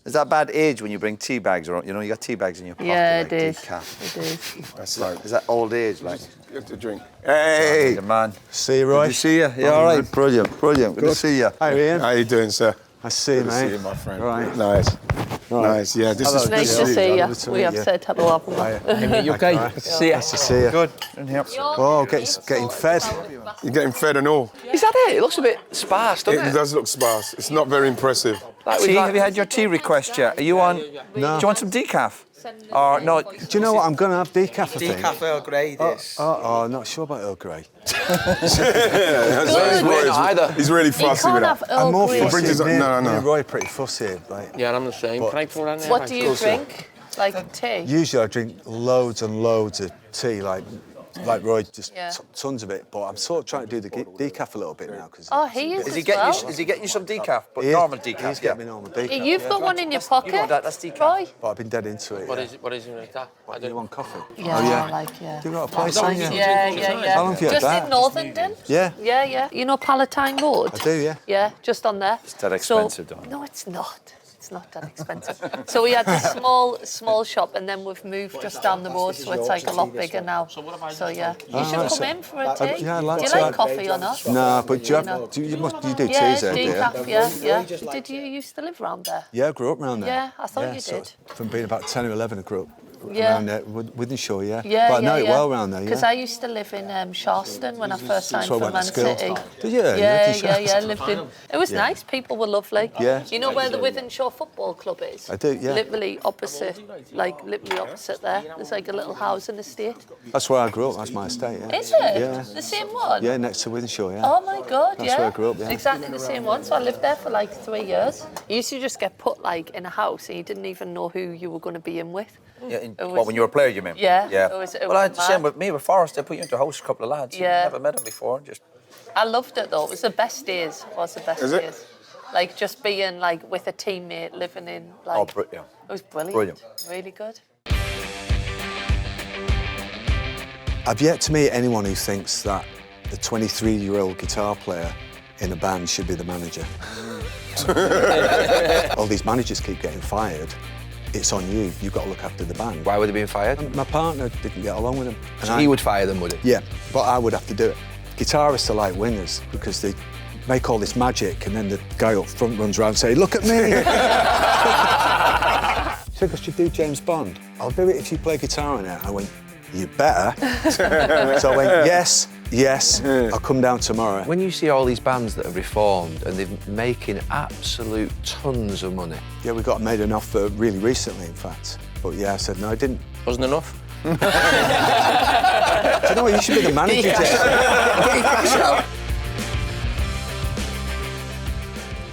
Is that bad age when you bring tea bags around? You know, you got tea bags in your pocket. Yeah, like it is. decaf. It is. That's like, is that old age? Like, You have to drink. hey, man. See you, Roy. Good to see you. You all right? Brilliant, brilliant. Good to see you. Hi, Ian. How you doing, sir? Nice to see you, Good mate. to see you, my friend. Right. Nice. Nice. Yeah, this is Nice to see you. We have said hello. You okay? Nice to see you. Nice to see you. Good. In here. Oh, getting fed. You're getting fed and all. Is that it? It looks a bit sparse, doesn't it? It does look sparse. It's not very impressive. Tea, have you had your tea request yet? Are you on? No. Do you want some decaf? Or no? Do you know what? I'm going to have decaf, I think. Decaf Earl Grey, this. Oh, not sure about Earl Grey. He's really fussy with that. I'm more He brings fussy. his own- no. Me and Roy are pretty fussy. Like, Yeah, I'm the same. Can I pour that in there? What do you drink? Like tea? usually I drink loads and loads of tea, like Roy, just tons of it. But I'm sort of trying to do the decaf a little bit now. Cause Oh, he is Is he as getting well. you? Is he getting you some decaf? But He is- normal decaf. He's getting me normal decaf. You've got one in your pocket, You know that, that's decaf. Roy? But I've been dead into it. What is it like that? I Do don't you want coffee? Yeah, Oh, yeah. I like, yeah. Do you got a place on you? Yeah. How long have you had Just that? in Northenden? Yeah. Yeah. You know Palatine Road? I do, yeah. Yeah, just on there. It's that expensive, so, though. No, it's not. It's not that expensive. So we had this small shop, and then we've moved just down the road, so it's like a lot bigger now. So yeah, you should come in for a tea. Yeah, I'd like do you to. like coffee or not? No, but do you, know. you do Yeah, teas there, do you? decaf. Yeah. Did you used to live around there? Yeah, I grew up around there. Yeah, I thought you sort did. of from being about 10 or 11, I grew up Yeah. around there, Wythenshawe, yeah. Yeah, But I know it well around there, yeah. Because I used to live in Sharston when I first signed So I for went Man to school. City. Did you? You lived in Yeah. Sharston? Lived in. It was nice. People were lovely. Yeah. You know where the Wythenshawe Football Club is? I do, yeah. Literally opposite there. There's like a little housing estate. That's where I grew up, that's my estate, yeah. Is it? Yeah. The same one? Yeah, next to Wythenshawe, yeah. Oh my God, That's where I grew up, yeah. Exactly the same one. So I lived there for like 3 years. You used to just get put like in a house and you didn't even know who you were going to be in with. Yeah, It was- when you were a player, you mean? Yeah, Yeah. it was well, I had the same mad. with me, with Forrest. They put you into a house, a couple of lads. Yeah. You never met them before. Just I loved it though. It was the best days. Is it? Days. Like just being like with a teammate, living in like. yeah. It was brilliant. Brilliant. Really good. I've yet to meet anyone who thinks that the 23-year-old guitar player in a band should be the manager. All these managers keep getting fired. It's on you. You've got to look after the band. Why were they being fired? My partner didn't get along with him. And So he would fire them, would he? Yeah, but I would have to do it. Guitarists are like wingers because they make all this magic and then the guy up front runs around saying, "Look at me!" He said, "I should do James Bond. I'll do it if you play guitar on it." I went, "You better." So I went, yes, I'll come down tomorrow. When you see all these bands that have reformed and they're making absolute tons of money. Yeah, we got made an offer really recently, in fact. But yeah, I said, no, I didn't. Wasn't enough? Do you know what? You should be the manager, Jay.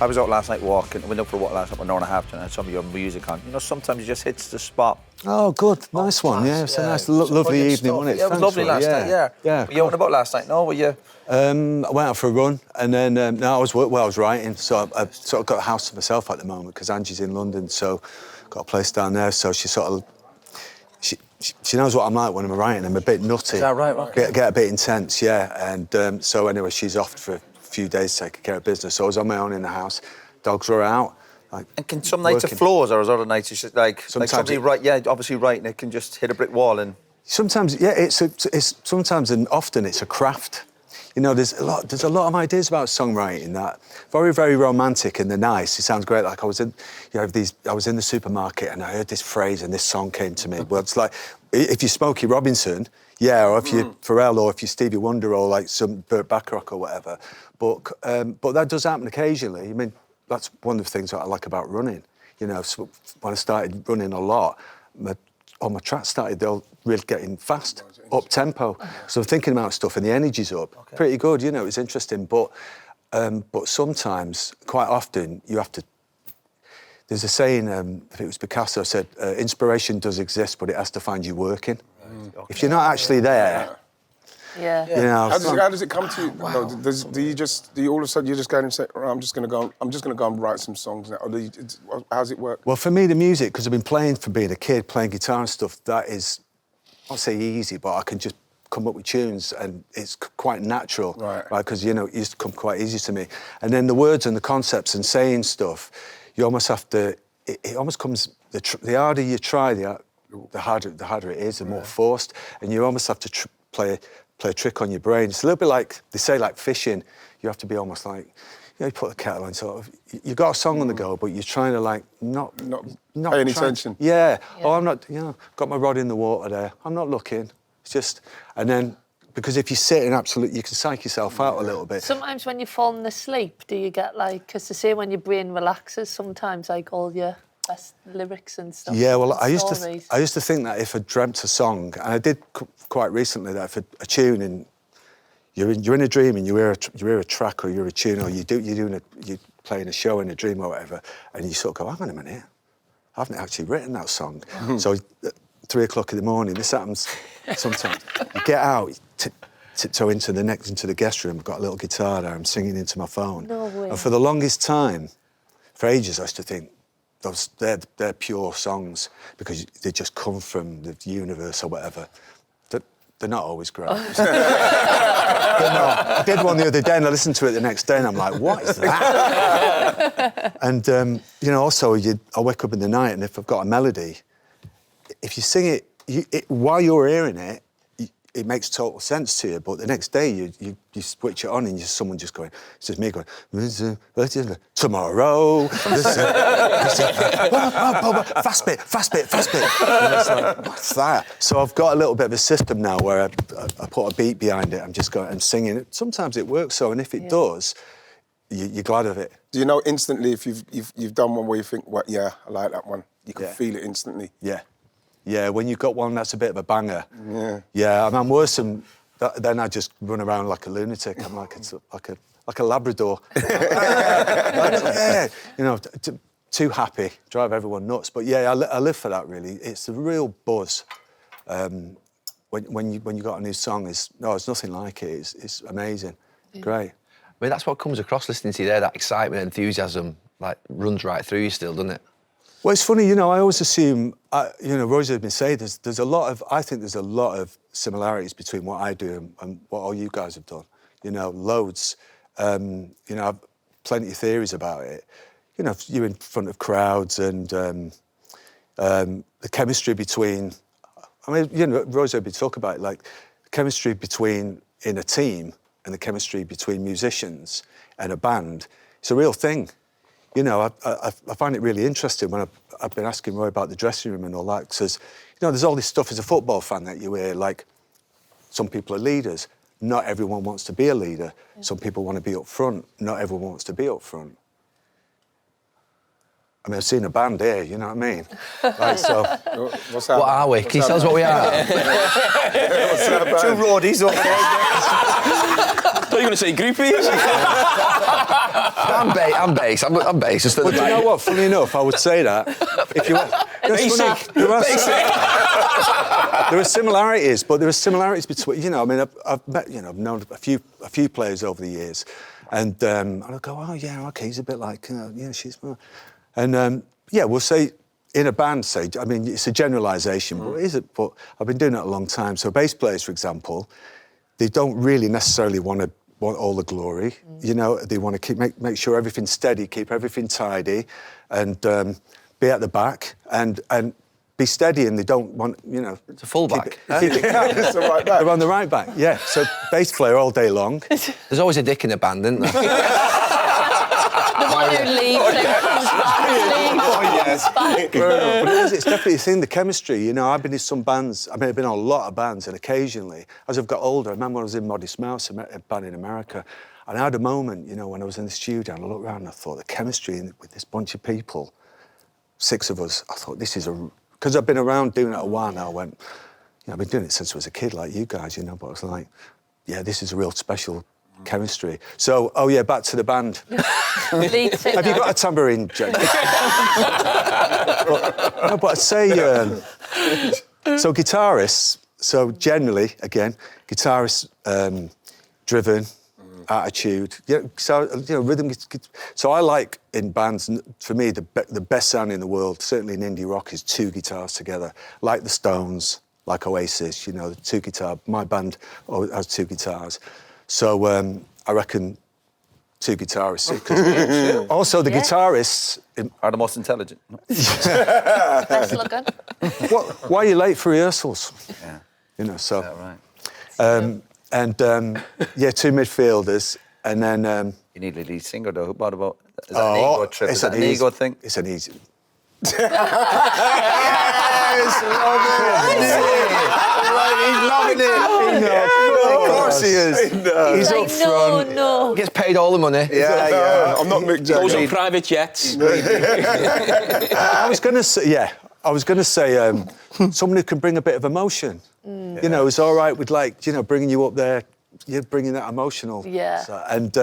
I was out last night walking. I went out for a walk last night with Norna Hampton and had some of your music on. You know, sometimes it just hits the spot. Oh, good. Nice one. Yeah, it's a nice, lovely evening, wasn't it? Yeah, it was Thanks, lovely Roy. last night, yeah. Yeah. Were you out and about last night? No, were you? I went out for a run, and then I was writing, so I sort of got a house to myself at the moment because Angie's in London, so got a place down there. So she sort of she knows what I'm like when I'm writing. I'm a bit nutty. Is that right? Okay. Get a bit intense, yeah. And so anyway, she's off for a few days taking care of business. So I was on my own in the house. Dogs were out. Like, and can some nights working. have flaws, or is other nights it's just like somebody obviously writing it can just hit a brick wall and. Sometimes, yeah, it's sometimes and often it's a craft. You know, there's a lot of ideas about songwriting that very, very romantic and they're nice. It sounds great. Like I was in the supermarket and I heard this phrase and this song came to me. Well, it's like if you're Smokey Robinson, yeah, or if you're Pharrell, or if you're Stevie Wonder, or like some Burt Bacharach or whatever. But that does happen occasionally. I mean, that's one of the things that I like about running. You know, so when I started running a lot, all my tracks started all really getting fast, up tempo. So I'm thinking about stuff and the energy's up. Okay. Pretty good, you know, it's interesting. But sometimes, quite often, you have to. There's a saying, I think it was Picasso said, inspiration does exist, but it has to find you working. Okay. If you're not actually there. Yeah. You know, How does it come to you? Wow. No, do you all of a sudden you just go and say, oh, I'm just going to go and write some songs now? Or how's it work? Well, for me, the music, because I've been playing from being a kid, playing guitar and stuff, that is, I'll say easy, but I can just come up with tunes and it's quite natural, right? Because, you know, it used to come quite easy to me. And then the words and the concepts and saying stuff, you almost have to it almost comes, the harder you try, the harder it is, the more forced, and you almost have to play a trick on your brain. It's a little bit like, they say, like fishing. You have to be almost like, you put the kettle on, sort of, you got a song on the go, but you're trying to like not pay any attention. Yeah. Oh, I'm not, got my rod in the water there. I'm not looking. It's just, and then, because if you sit in absolute, you can psych yourself out a little bit. Sometimes when you're falling asleep, do you get like, because they say when your brain relaxes, sometimes like all your best lyrics and stuff. Yeah, well, and I used to think that if I dreamt a song, and I did quite recently, that if a tune and you're in a dream and you hear a track or you hear a tune or you're playing a show in a dream or whatever, and you sort of go, hang on a minute, I haven't actually written that song. So at 3 o'clock in the morning, this happens sometimes. You get out, tiptoe into the guest room. I've got a little guitar there. I'm singing into my phone. No way. And for the longest time, for ages, I used to think they're pure songs because they just come from the universe or whatever. They're not always great. I did one the other day and I listened to it the next day and I'm like, what is that? And, also, I wake up in the night and if I've got a melody, if you sing it, while you're hearing it, it makes total sense to you, but the next day you switch it on and someone just going, it's just me going, tomorrow, fast bit. And it's like, what's that? So I've got a little bit of a system now where I put a beat behind it, I'm just going and singing it. Sometimes it works so, and if it does, you're glad of it. Do you know instantly if you've done one where you think, well, yeah, I like that one? You can feel it instantly. Yeah. Yeah, when you've got one that's a bit of a banger. Yeah. Yeah, I'm worse than that, then I just run around like a lunatic. I'm like a Labrador. Too happy, drive everyone nuts. But yeah, I live for that really. It's the real buzz. When you got a new song, it's nothing like it. It's amazing, great. I mean, that's what comes across listening to you there. That excitement, enthusiasm, like runs right through you still, doesn't it? Well, it's funny, I always assume, Roy's heard me say I think there's a lot of similarities between what I do and what all you guys have done. Loads. I've plenty of theories about it. You're in front of crowds and the chemistry between, Roy's heard me talk about it, like the chemistry in a team and the chemistry between musicians and a band. It's a real thing. I find it really interesting when I've been asking Roy about the dressing room and all that, because, there's all this stuff as a football fan that you hear, like, some people are leaders. Not everyone wants to be a leader. Yeah. Some people want to be up front. Not everyone wants to be up front. I mean, I've seen a band here, you know what I mean? Like, so... What's that? What are we? Can you tell us what we are? Two roadies up there. I thought you were going to say groupies. I'm bass. I'm bass. Just at the But you know what? Funny enough, I would say that. If you want, there are similarities, but there are similarities between. I've met. I've known a few players over the years, and I go, oh yeah, okay, he's a bit like, she's, and we'll say. In a band, it's a generalisation, but I've been doing it a long time. So bass players, for example, they don't really necessarily want all the glory. They want to make sure everything's steady, keep everything tidy, and be at the back and be steady. And they don't want, It's a full back. It's the right back. They're on the right back. Yeah. So bass player all day long. There's always a dick in a band, isn't there? The one who leaves and comes back. But it's definitely a thing, the chemistry. I've been in some bands, I've been in a lot of bands, and occasionally, as I've got older, I remember when I was in Modest Mouse, a band in America, and I had a moment, when I was in the studio, and I looked around and I thought, the chemistry with this bunch of people, 6 of us, I thought, this is because I've been around doing it a while now, I went, I've been doing it since I was a kid, like you guys, but I was like, yeah, this is a real special chemistry. So, back to the band. Have you got a tambourine, Jake? but I'd say, so guitarists, generally, again, guitarists, driven, attitude, rhythm. So I like in bands, for me, the best sound in the world, certainly in indie rock, is 2 guitars together, like the Stones, like Oasis, the 2-guitar. My band has 2 guitars. So I reckon two guitarists. Also, the guitarists... Are the most intelligent. Best looking. Why are you late for rehearsals? Yeah. You know, so... Right. Yeah, two midfielders, and then... You need a lead singer, though. What about... Is that an ego trip? Is that an ego thing? It's an easy... He's loving it. Of course he is. He's up front. No. Gets paid all the money. Yeah. I'm not Mick Goes on Jagger. private jets. I was going to say, someone who can bring a bit of emotion. You know, it's all right with, like, you know, bringing you up there, you're bringing that emotional. Yeah. And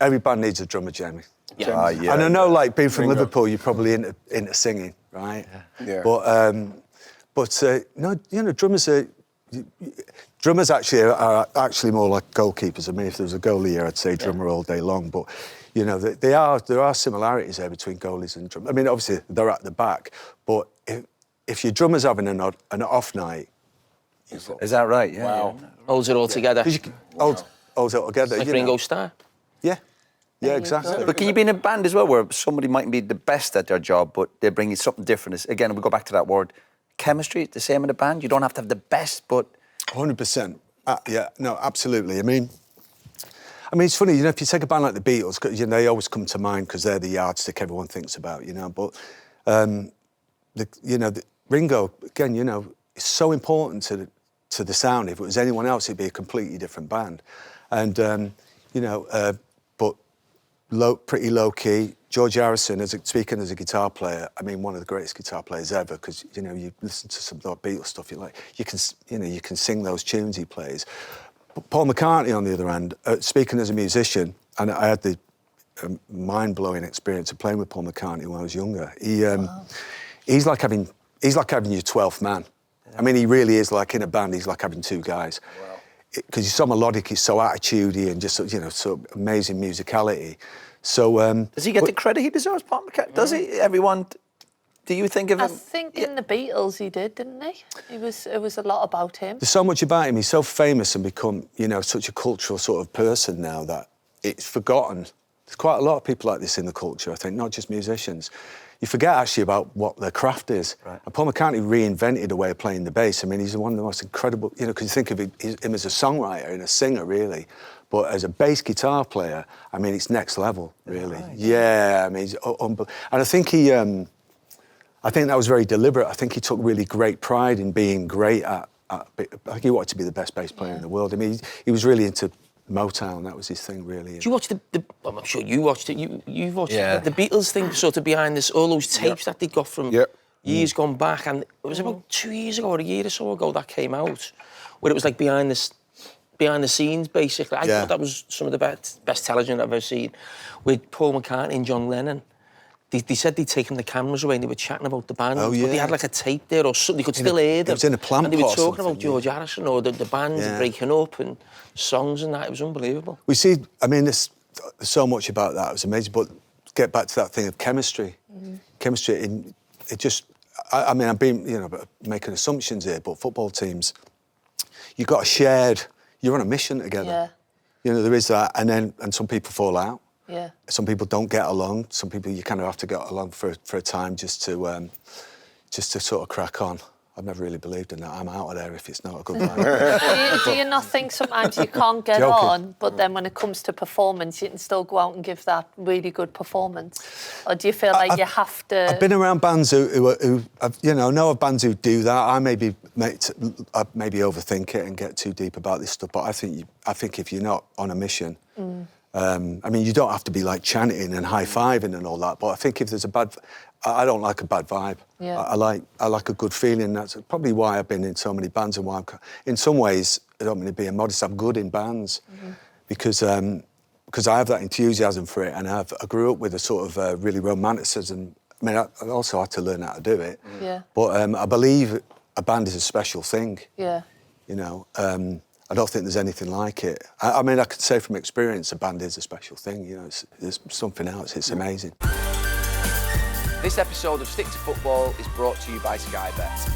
every band needs a drummer, Jamie. Yeah. And I know, like, being from Liverpool, you're probably into singing, right? Yeah. But no, you know, drummers actually are actually more like goalkeepers. I mean, if there was a goalie here, I'd say drummer all day long. But you know, there are similarities there between goalies and drummers. I mean, obviously they're at the back, but if your drummer's having an off night, Is that right? Yeah. Wow. Holds it all together. holds it all together. Like you Ringo know. Starr. Yeah, exactly. But can you be in a band as well where somebody might be the best at their job, but they bring you something different? Again, we go back to that word, chemistry. The same in a band. You don't have to have the best, but 100%. Yeah, no, absolutely. I mean, it's funny, you know, if you take a band like the Beatles, 'cause, you know, they always come to mind because they're the yardstick everyone thinks about, you know. But Ringo, again, you know, is so important to the sound. If it was anyone else, it'd be a completely different band. And pretty low key. George Harrison, speaking as a guitar player, I mean, one of the greatest guitar players ever. Because you know, you listen to some of that Beatles stuff, you can sing those tunes he plays. But Paul McCartney, on the other hand, speaking as a musician, and I had the mind-blowing experience of playing with Paul McCartney when I was younger. He's like having your 12th man. I mean, he really is, like, in a band, he's like having two guys. Because he's so melodic, he's so attitudey, and just, you know, so amazing musicality. So does he get the credit he deserves, Paul McCartney? Does he? Everyone? Do you think of him? I think in the Beatles he did, didn't he? It was a lot about him. There's so much about him. He's so famous and become, you know, such a cultural sort of person now that it's forgotten. There's quite a lot of people like this in the culture, I think, not just musicians. You forget actually about what their craft is. Right. And Paul McCartney reinvented a way of playing the bass. I mean, he's one of the most incredible, you know, because you think of him as a songwriter and a singer, really. But as a bass guitar player, I mean, it's next level, really. Right. Yeah, I mean, he's unbelievable. And I think I think that was very deliberate. I think he took really great pride in being great at I think he wanted to be the best bass player in the world. I mean, he was really into Motown, that was his thing, really. Did you watch I'm sure you watched it. You've watched the Beatles thing, sort of behind this, all those tapes that they got from years gone back, and it was about 2 years ago or a year or so ago that came out, where it was like behind the scenes, basically. I thought that was some of the best television I've ever seen, with Paul McCartney and John Lennon. They said they'd taken the cameras away and they were chatting about the band, but they had like a tape there or something, they could still hear them. It was in a plant and they were pot or talking about George Harrison or the band breaking up and songs and that. It was unbelievable. We see, I mean, there's so much about that. It was amazing. But get back to that thing of chemistry. Chemistry, it just, I mean, I'm being, you know, making assumptions here, but football teams, you've got a shared, you're on a mission together. Yeah. You know, there is that, and some people fall out. Yeah. Some people don't get along. Some people you kind of have to get along for a time just to sort of crack on. I've never really believed in that. I'm out of there if it's not a good vibe. Do you not think sometimes you can't get on, but then when it comes to performance, you can still go out and give that really good performance? Or do you feel like you have to... I've been around bands who you know of bands who do that. I maybe overthink it and get too deep about this stuff, but I think if you're not on a mission... I mean, you don't have to be like chanting and high-fiving and all that, but I think if there's I don't like a bad vibe. Yeah. I like a good feeling. That's probably why I've been in so many bands and why in some ways, I don't mean to be modest, I'm good in bands because I have that enthusiasm for it, and I grew up with a sort of really romanticism. I mean, I also had to learn how to do it. Yeah. But I believe a band is a special thing. Yeah. You know, I don't think there's anything like it. I mean, I could say from experience, a band is a special thing. You know, there's something else. It's amazing. This episode of Stick to Football is brought to you by Sky Bet.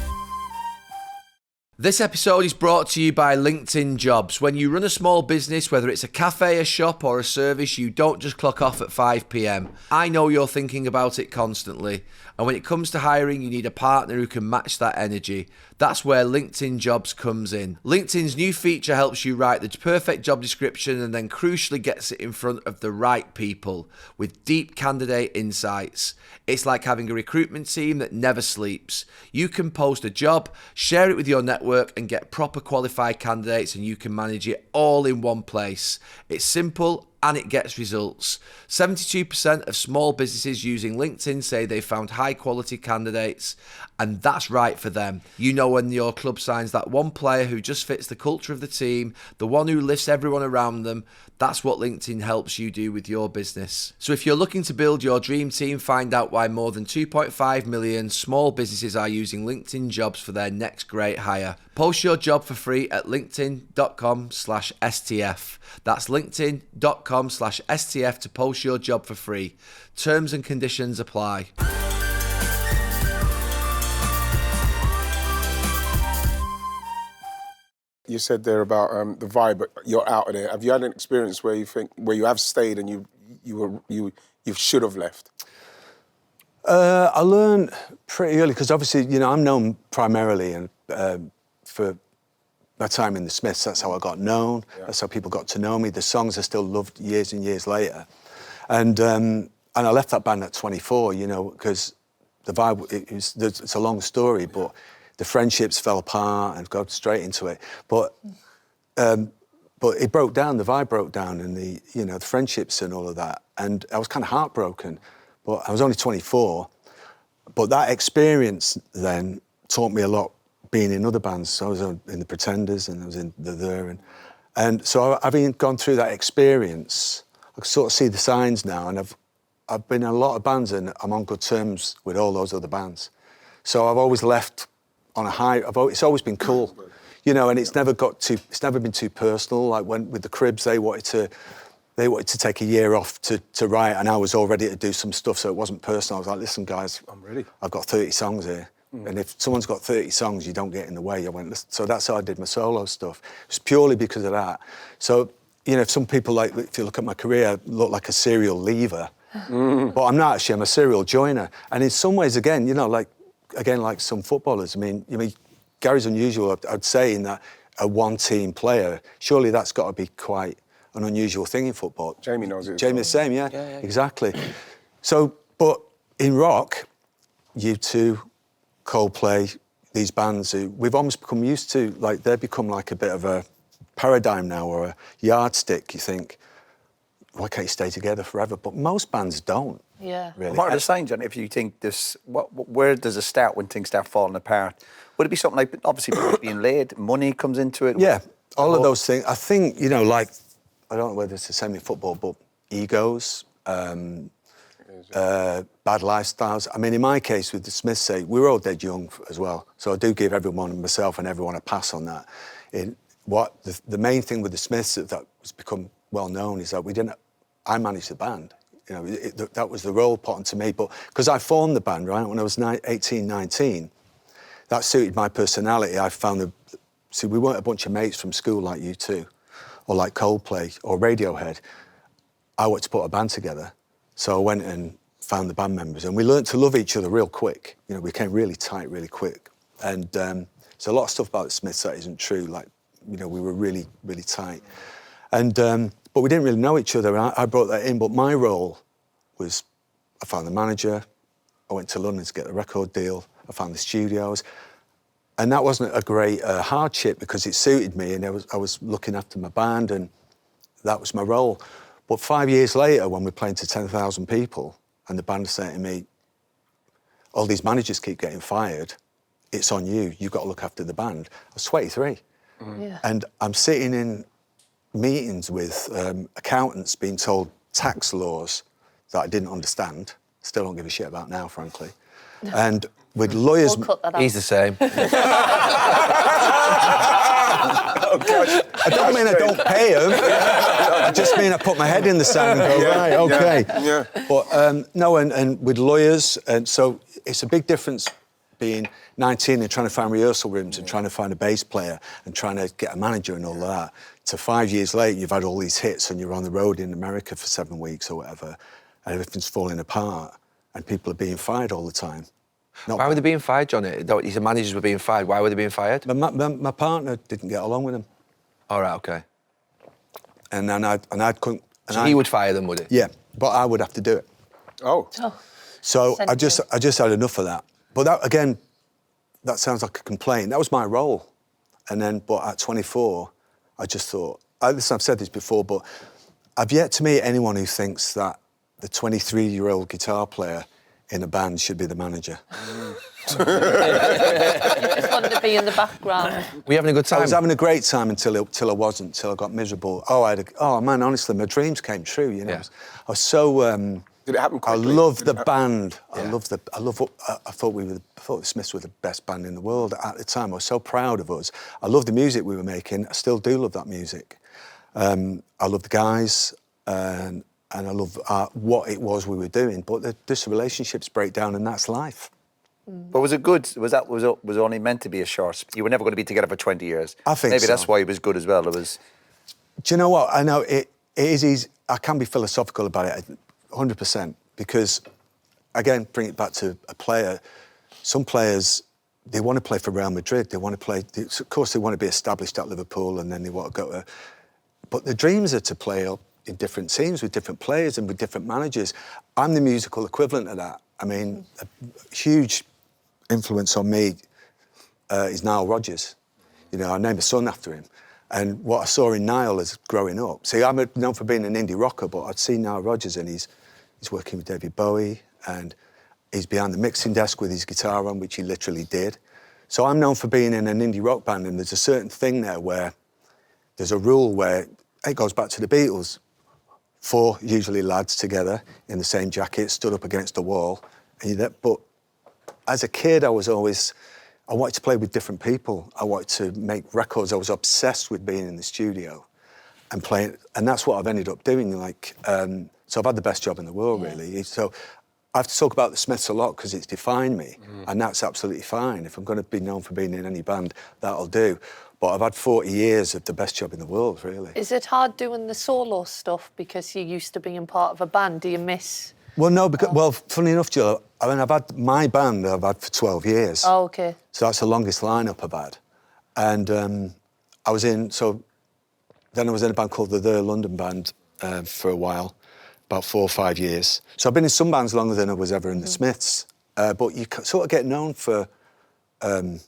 This episode is brought to you by LinkedIn Jobs. When you run a small business, whether it's a cafe, a shop or a service, you don't just clock off at 5 p.m. I know you're thinking about it constantly. And when it comes to hiring, you need a partner who can match that energy. That's where LinkedIn Jobs comes in. LinkedIn's new feature helps you write the perfect job description and then crucially gets it in front of the right people with deep candidate insights. It's like having a recruitment team that never sleeps. You can post a job, share it with your network and get proper qualified candidates, and you can manage it all in one place. It's simple and it gets results. 72% of small businesses using LinkedIn say they found high quality candidates, and that's right for them. You know, when your club signs that one player who just fits the culture of the team, the one who lifts everyone around them, that's what LinkedIn helps you do with your business. So if you're looking to build your dream team, find out why more than 2.5 million small businesses are using LinkedIn Jobs for their next great hire. Post your job for free at linkedin.com/STF. That's linkedin.com/STF to post your job for free. Terms and conditions apply. You said there about the vibe, but you're out of there. Have you had an experience where you have stayed and you should have left? I learned pretty early because obviously, you know, I'm known primarily and for my time in the Smiths. That's how I got known. Yeah. That's how people got to know me. The songs I still loved years and years later, and I left that band at 24. You know, because the vibe. It's a long story, but the friendships fell apart and got straight into it. But it broke down. The vibe broke down, and the friendships and all of that. And I was kind of heartbroken. But I was only 24. But that experience then taught me a lot. Being in other bands, so I was in the Pretenders and I was in the There, and so having gone through that experience, I can sort of see the signs now, and I've been in a lot of bands and I'm on good terms with all those other bands. So I've always left on a high. It's always been cool, you know, and it's never been too personal. Like with the Cribs, they wanted to take a year off to write, and I was all ready to do some stuff, so it wasn't personal. I was like, listen, guys, I'm ready. I've got 30 songs here. And if someone's got 30 songs, you don't get in the way. I went, listen. So that's how I did my solo stuff. It's purely because of that. So, you know, if some people, like, if you look at my career, I look like a serial leaver. But I'm not actually, I'm a serial joiner. And in some ways, again, you know, like some footballers, I mean, Gary's unusual, I'd say, in that a one-team player, surely that's got to be quite an unusual thing in football. Jamie knows it. Jamie the same, yeah, exactly. So, but in rock, U2, Coldplay, these bands who we've almost become used to, like they've become like a bit of a paradigm now or a yardstick. You think, why can't you stay together forever? But most bands don't. Yeah. Really. What are the signs, John, if you think this, where does it start when things start falling apart? Would it be something like, obviously, being laid, money comes into it? Yeah, all of those things. I think, you know, like, I don't know whether it's the same in football, but egos, bad lifestyles. I mean, in my case, with the Smiths, say we were all dead young as well. So I do give everyone, myself and everyone, a pass on that. The main thing with the Smiths that has become well known is that I managed the band. You know, that was the role put onto me. But because I formed the band, right, when I was 18, 19, that suited my personality. I found we weren't a bunch of mates from school like U2 or like Coldplay or Radiohead. I wanted to put a band together. So I went and found the band members, and we learned to love each other real quick. You know, we became really tight really quick. And there's a lot of stuff about the Smiths that isn't true. Like, you know, we were really, really tight. And but we didn't really know each other. I brought that in. But my role was, I found the manager. I went to London to get the record deal. I found the studios. And that wasn't a great hardship because it suited me, and I was looking after my band, and that was my role. But 5 years later, when we're playing to 10,000 people, and the band saying to me, all these managers keep getting fired, it's on you, you've got to look after the band. I was 23. Yeah. And I'm sitting in meetings with accountants being told tax laws that I didn't understand, still don't give a shit about now, frankly. And with lawyers... We'll cut that out. He's the same. Oh, gosh. I don't mean I don't pay them. I just mean I put my head in the sand and go, right, OK. Yeah. But no, and with lawyers, and so it's a big difference being 19 and trying to find rehearsal rooms and trying to find a bass player and trying to get a manager and all that, to 5 years later, you've had all these hits and you're on the road in America for 7 weeks or whatever, and everything's falling apart and people are being fired all the time. Why were they being fired, Johnny? You said managers were being fired. Why were they being fired? My partner didn't get along with him. All right, okay. And then I couldn't... So he would fire them, would he? Yeah, but I would have to do it. Oh. So I just had enough of that. But that, again, that sounds like a complaint. That was my role. And then, but at 24, I just thought, I've said this before, but I've yet to meet anyone who thinks that the 23-year-old guitar player in a band should be the manager. You just wanted to be in the background. Were you having a good time? I was having a great time until I wasn't, until I got miserable. Oh man, honestly, my dreams came true, you know. Yeah. I was so... Did it happen quickly? I loved the band. Yeah. I thought the Smiths were the best band in the world at the time. I was so proud of us. I loved the music we were making. I still do love that music. I love the guys, and I love what it was we were doing. But just the relationships break down, and that's life. But was it good? Was it only meant to be a short? You were never going to be together for 20 years. I think maybe so. that's why it was good as well. It was. Do you know what? I know it is easy. I can be philosophical about it, 100%, because again, bring it back to a player. Some players, they want to play for Real Madrid. They want to play. Of course, they want to be established at Liverpool, and then they want to go to. But the dreams are to play up in different teams with different players and with different managers. I'm the musical equivalent of that. I mean, a huge influence on me is Nile Rodgers. You know, I named a son after him. And what I saw in Nile as growing up. See, I'm known for being an indie rocker, but I'd seen Nile Rodgers and he's working with David Bowie and he's behind the mixing desk with his guitar on, which he literally did. So I'm known for being in an indie rock band, and there's a certain thing there where there's a rule where it goes back to the Beatles. 4 usually lads together in the same jacket, stood up against a wall. But as a kid, I wanted to play with different people. I wanted to make records. I was obsessed with being in the studio and playing, and that's what I've ended up doing. So I've had the best job in the world, really. So I have to talk about the Smiths a lot because it's defined me, and that's absolutely fine. If I'm going to be known for being in any band, that'll do. But I've had 40 years of the best job in the world, really. Is it hard doing the solo stuff because you're used to being part of a band? Do you miss... Well, no, because, well, funny enough, Jill, I mean, I've had my band I've had for 12 years. Oh, OK. So that's the longest lineup I've had. And then I was in a band called the London Band for a while, about 4 or 5 years. So I've been in some bands longer than I was ever in the Smiths. But you sort of get known for, when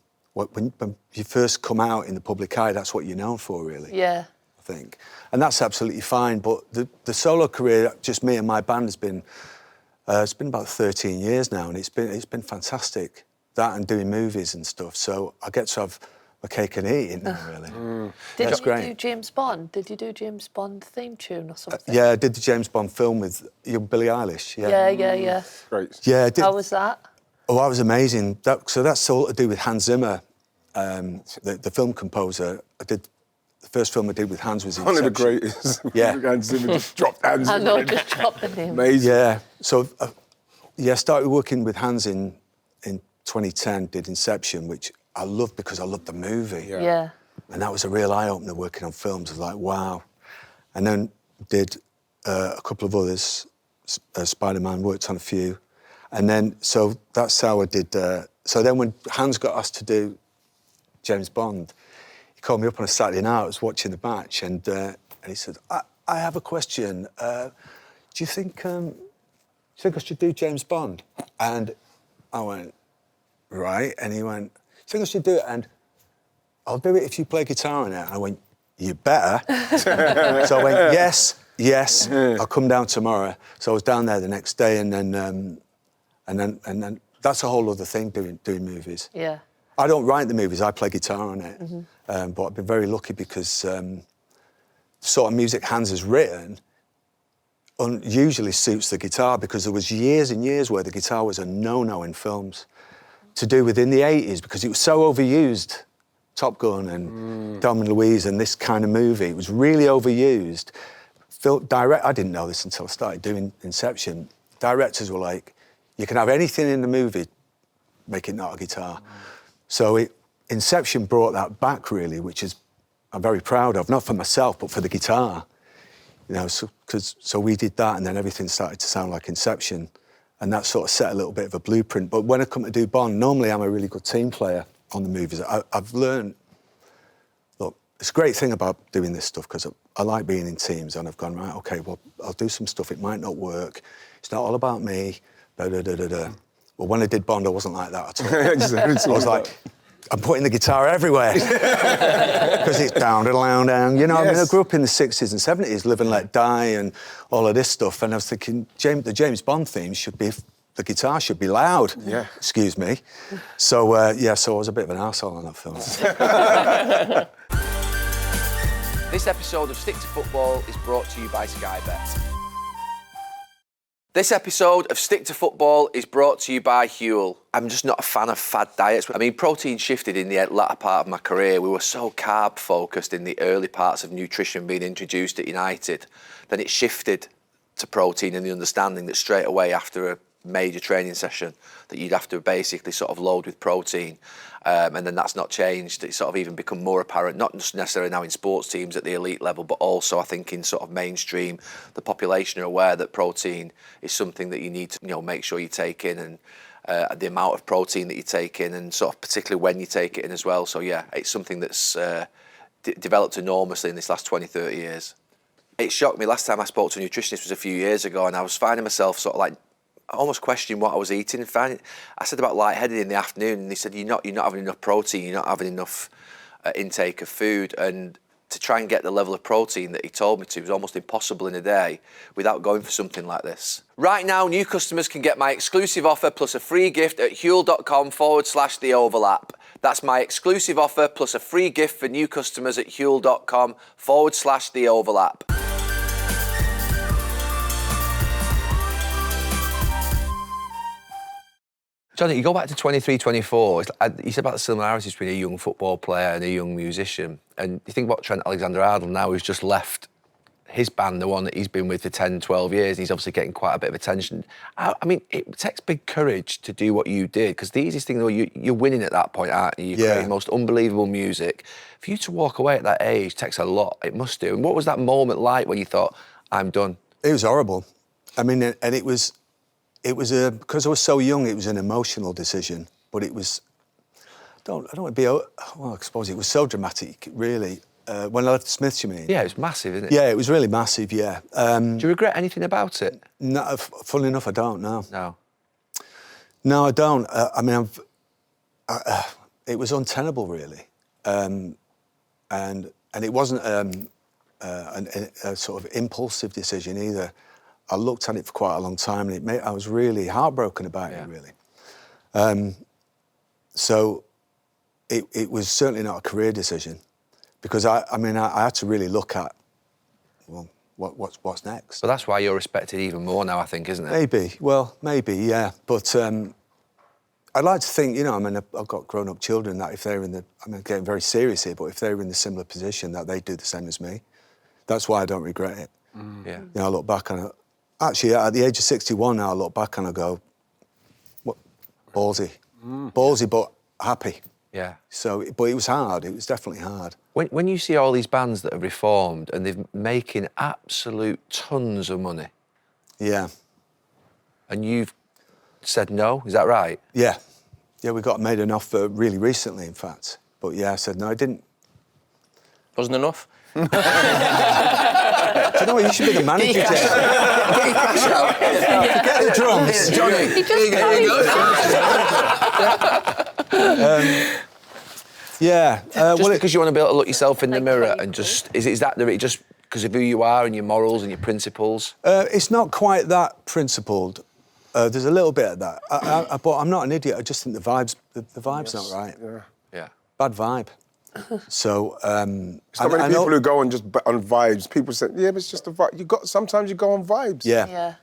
you first come out in the public eye, that's what you're known for, really. Yeah. I think. And that's absolutely fine. But the solo career, just me and my band, has been... it's been about 13 years now, and it's been fantastic. That and doing movies and stuff. So I get to have my cake and eat it now, really. Did you do James Bond? Did you do James Bond theme tune or something? Yeah, I did the James Bond film with Billie Eilish. Yeah. Great. Yeah. How was that? Oh, that was amazing. So that's all to do with Hans Zimmer, the film composer. The first film I did with Hans was Inception. One of the greatest. Yeah. Hans Zimmer just dropped Hans I Zimmer. know, just drop the name. Amazing. Yeah. So, I started working with Hans in 2010, did Inception, which I loved because I loved the movie. Yeah. And that was a real eye-opener working on films. I was like, wow. And then did a couple of others. Spider-Man, worked on a few. And then, so that's how I did... so then when Hans got asked to do James Bond, he called me up on a Saturday night. I was watching the match, and he said, I have a question. Do you think I should do James Bond? And I went, right. And he went, do you think I should do it? And I'll do it if you play guitar on it. And I went, you better. So I went, yes, I'll come down tomorrow. So I was down there the next day, and then that's a whole other thing, doing movies. Yeah. I don't write the movies, I play guitar on it. But I've been very lucky because the sort of music Hans has written usually suits the guitar, because there was years and years where the guitar was a no-no in films, to do within the 80s, because it was so overused. Top Gun and Dom and Louise and this kind of movie, it was really overused. I didn't know this until I started doing Inception. Directors were like, you can have anything in the movie make it not a guitar. So Inception brought that back, really, which is I'm very proud of, not for myself, but for the guitar. You know, so we did that, and then everything started to sound like Inception, and that sort of set a little bit of a blueprint. But when I come to do Bond, normally I'm a really good team player on the movies. I've learned, look, it's a great thing about doing this stuff, because I like being in teams, and I've gone, right, OK, well, I'll do some stuff, it might not work, it's not all about me, da-da-da-da-da. Well, when I did Bond, I wasn't like that at all. I was like, I'm putting the guitar everywhere. Because it's down, down. You know, I mean, I grew up in the 60s and 70s, Live and Let Die and all of this stuff, and I was thinking, the James Bond theme should be, the guitar should be loud. Yeah. Excuse me. So, so I was a bit of an arsehole on that film. This episode of Stick to Football is brought to you by Sky Bet. This episode of Stick to Football is brought to you by Huel. I'm just not a fan of fad diets. I mean, protein shifted in the latter part of my career. We were so carb-focused in the early parts of nutrition being introduced at United. Then it shifted to protein and the understanding that straight away after a major training session that you'd have to basically sort of load with protein. And then that's not changed. It's sort of even become more apparent, not just necessarily now in sports teams at the elite level, but also I think in sort of mainstream, the population are aware that protein is something that you need to, you know, make sure you take in, and the amount of protein that you take in, and sort of particularly when you take it in as well. So yeah, it's something that's developed enormously in this last 20, 30 years. It shocked me. Last time I spoke to a nutritionist was a few years ago, and I was finding myself sort of like almost questioning what I was eating. And I said about lightheaded in the afternoon, and they said you're not having enough protein, you're not having enough intake of food, and to try and get the level of protein that he told me to was almost impossible in a day without going for something like this. Right now, new customers can get my exclusive offer plus a free gift at huel.com/the overlap. That's my exclusive offer plus a free gift for new customers at huel.com/the overlap. Johnny, you go back to 23, 24, you said about the similarities between a young football player and a young musician, and you think about Trent Alexander-Arnold now, who's just left his band, the one that he's been with for 10, 12 years, and he's obviously getting quite a bit of attention. I mean, it takes big courage to do what you did, because the easiest thing, though, you're winning at that point, aren't you? You're creating the most unbelievable music. For you to walk away at that age takes a lot, it must do. And what was that moment like when you thought, I'm done? It was horrible. I mean, and it was because I was so young, it was an emotional decision, but it was, I don't want to be, well, I suppose it was so dramatic, really. When I left Smiths, you mean? Yeah, it was massive, isn't it? Yeah, it was really massive, yeah. Do you regret anything about it? No, funnily enough, I don't, no. No? No, I don't. I mean, it was untenable, really. And it wasn't a sort of impulsive decision either. I looked at it for quite a long time, and I was really heartbroken about it, really. So it was certainly not a career decision, because I had to really look at, well, what's next. But that's why you're respected even more now, I think, isn't it? Maybe, yeah. But I'd like to think, you know, I mean, I've got grown-up children that if they're in the, I'm getting very serious here, but if they're in a similar position, that they do the same as me. That's why I don't regret it. Yeah. You know, I look back on it. Actually, at the age of 61 now, I look back and I go, what, ballsy. Ballsy, but happy. Yeah. So, but it was hard. It was definitely hard. When you see all these bands that have reformed and they're making absolute tons of money. Yeah. And you've said no, is that right? Yeah. Yeah, we got made an offer really recently, in fact. But yeah, I said no, I didn't. Wasn't enough? Do you know what? You should be the manager, Jay. Get the drums. Johnny. He just Yeah. Just because you want to be able to look yourself in the mirror and just... Is that just because of who you are and your morals and your principles? It's not quite that principled. There's a little bit of that. But I'm not an idiot. I just think the vibe's not right. Yeah. Bad vibe. So, so many people who go on just on vibes. People say, yeah, but it's just a vibe. Sometimes you go on vibes. Yeah.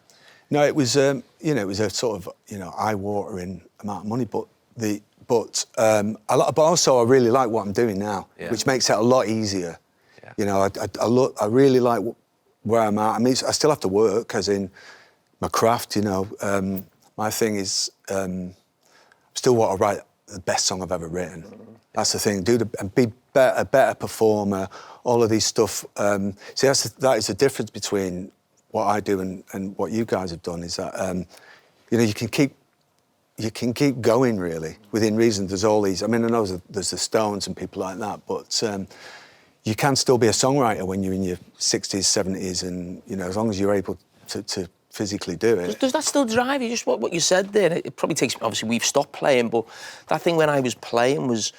No, it was, you know, it was a sort of, you know, eye-watering amount of money, but also I really like what I'm doing now, which makes it a lot easier. Yeah. You know, I really like where I'm at. I mean, I still have to work, as in my craft. You know, my thing is, still want to write the best song I've ever written. That's the thing. And be a better performer. All of these stuff. See, that is the difference between what I do and what you guys have done. Is that you can keep going really within reason. There's all these. I mean, I know there's the Stones and people like that, but you can still be a songwriter when you're in your 60s, 70s, and as long as you're able to physically do it. Does that still drive you? Just what you said there. It probably takes. Obviously, we've stopped playing, but that thing when I was playing was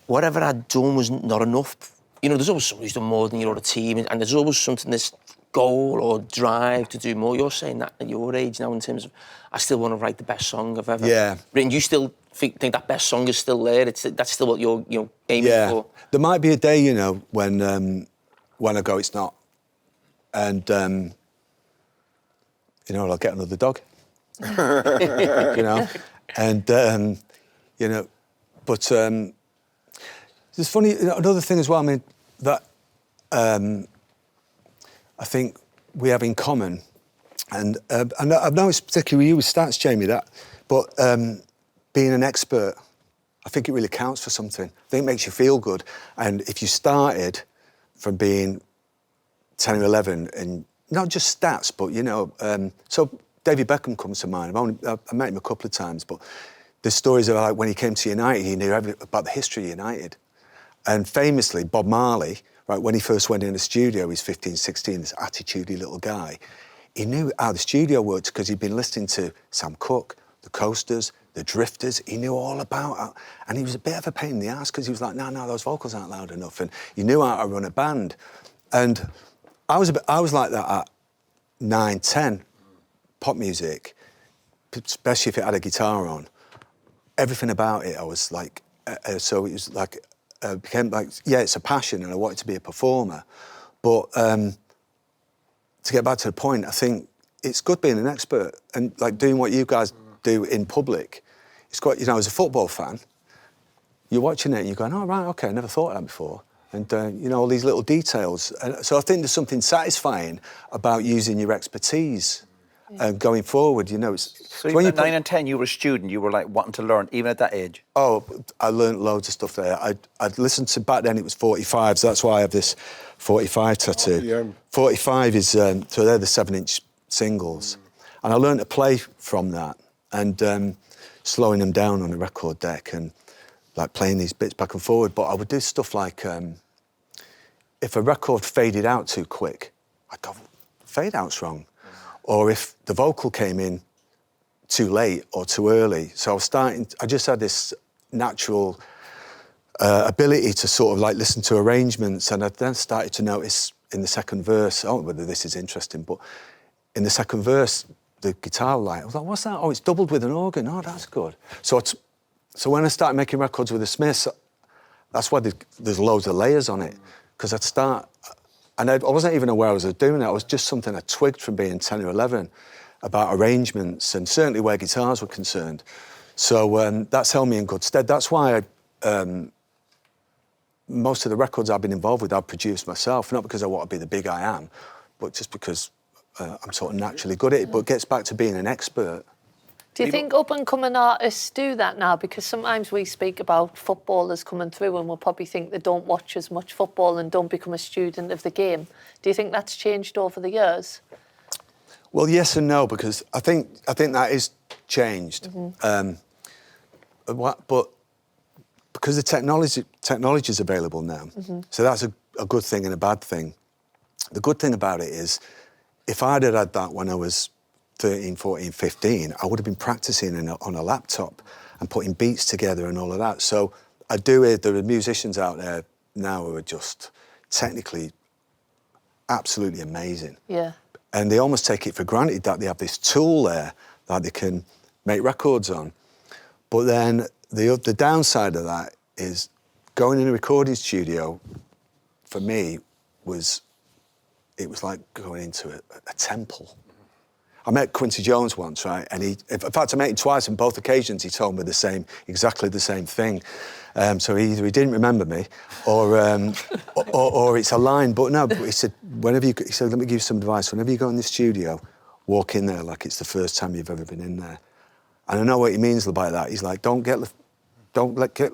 whatever I'd done was not enough. There's always somebody who's done more than your other team, and there's always something, this goal or drive to do more. You're saying that at your age now, in terms of, I still want to write the best song I've ever written. You still think that best song is still there? That's still what you're aiming for? There might be a day, when I go, it's not. And, I'll get another dog. And, but it's funny, another thing as well, I mean, that I think we have in common, and I've noticed particularly with you with stats, Jamie, but being an expert, I think it really counts for something. I think it makes you feel good. And if you started from being 10 or 11, and not just stats, but, so David Beckham comes to mind. I met him a couple of times, but there's stories about like when he came to United, he knew everything about the history of United. And famously, Bob Marley, right, when he first went in the studio, he was 15, 16, this attitudey little guy. He knew how the studio worked because he'd been listening to Sam Cooke, the Coasters, the Drifters. He knew all about it. And he was a bit of a pain in the ass because he was like, no, those vocals aren't loud enough. And he knew how to run a band. And I was like that at 9, 10, pop music, especially if it had a guitar on. Everything about it, I was like, so it was like, became like, it's a passion and I wanted to be a performer. But to get back to the point, I think it's good being an expert and like doing what you guys do in public. It's quite, as a football fan, you're watching it and you're going, oh, right, OK, I never thought of that before. And, all these little details. And so I think there's something satisfying about using your expertise going forward, So when you 9 and 10, you were a student, you were like wanting to learn, even at that age? Oh, I learned loads of stuff there. I'd listened to, back then it was 45, so that's why I have this 45 tattoo. 45 is, so they're the 7-inch singles. And I learned to play from that and slowing them down on a record deck and like playing these bits back and forward. But I would do stuff like, if a record faded out too quick, I'd go, fade out's wrong. Or if the vocal came in too late or too early. So I just had this natural ability to sort of like listen to arrangements, and I then started to notice in the second verse, whether this is interesting, but in the second verse, the guitar light, I was like, what's that? Oh, it's doubled with an organ. Oh, that's good. So when I started making records with the Smiths, that's why there's loads of layers on it, because I'd start, and I wasn't even aware I was doing it. It was just something I twigged from being 10 or 11 about arrangements and certainly where guitars were concerned. So that's held me in good stead. That's why most of the records I've been involved with, I've produced myself, not because I want to be the big I am, but just because I'm sort of naturally good at it, but it gets back to being an expert. Do you think up-and-coming artists do that now? Because sometimes we speak about footballers coming through and we'll probably think they don't watch as much football and don't become a student of the game. Do you think that's changed over the years? Well, yes and no, because I think that is changed. But because the technology is available now, so that's a good thing and a bad thing. The good thing about it is, if I'd had that when I was 13, 14, 15, I would have been practicing on a laptop and putting beats together and all of that. So I do hear there are musicians out there now who are just technically absolutely amazing. Yeah. And they almost take it for granted that they have this tool there that they can make records on. But then the downside of that is going in a recording studio, for me, was like going into a temple. I met Quincy Jones once, right? And in fact, I met him twice, and both occasions he told me exactly the same thing. So either he didn't remember me, or it's a line. But no, he said, let me give you some advice. Whenever you go in the studio, walk in there like it's the first time you've ever been in there. And I know what he means by that. He's like, don't get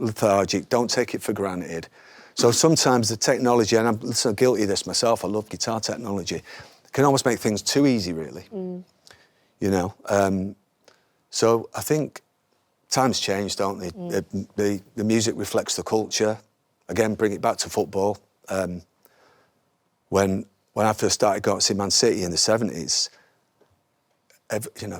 lethargic, don't take it for granted. So sometimes the technology, and I'm guilty of this myself, I love guitar technology, can almost make things too easy, really. You know? So I think times change, don't they? The music reflects the culture. Again, bring it back to football. When I first started going to see Man City in the 70s, you know,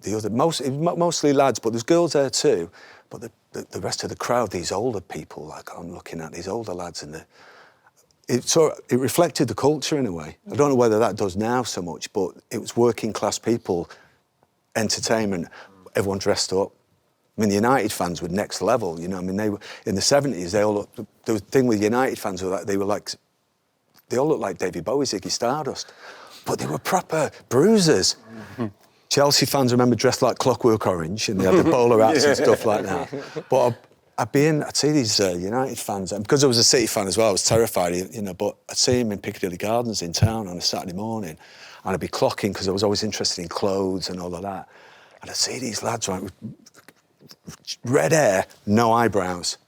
the other, mostly lads, but there's girls there too, but the rest of the crowd, these older people, like I'm looking at, these older lads, and it reflected the culture in a way. I don't know whether that does now so much, but it was working class people, entertainment, everyone dressed up. I mean, the United fans were next level, you know. I mean, they were in the 70s. The thing with United fans was that they all looked like David Bowie, Ziggy Stardust, but they were proper bruisers. Chelsea fans, I remember, dressed like Clockwork Orange, and they had the bowler hats and stuff like that. But I'd see these United fans, and because I was a City fan as well, I was terrified, you know. But I'd see them in Piccadilly Gardens in town on a Saturday morning, and I'd be clocking because I was always interested in clothes and all of that. And I'd see these lads, right, with red hair, no eyebrows.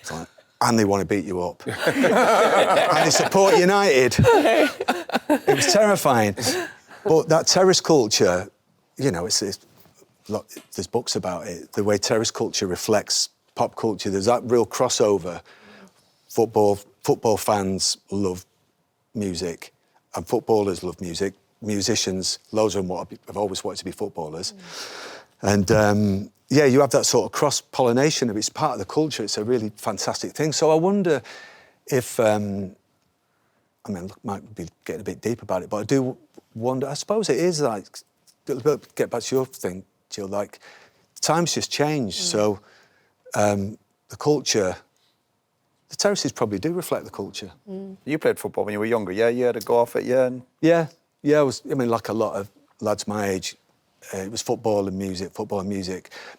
It's like, and they want to beat you up. And they support United. It was terrifying. But that terrace culture, you know, there's books about it. The way terrace culture reflects pop culture, there's that real crossover. Football fans love music, and footballers love music. Musicians, loads of them have always wanted to be footballers. And yeah, you have that sort of cross-pollination of it's part of the culture. It's a really fantastic thing. So I wonder if, I mean, might be getting a bit deep about it, but I do wonder, I suppose it is like, get back to your thing, Jill, like, times just changed. So the culture, the terraces probably do reflect the culture. You played football when you were younger, yeah? You had to go off it, yeah? Yeah, I mean, like a lot of lads my age, it was football and music.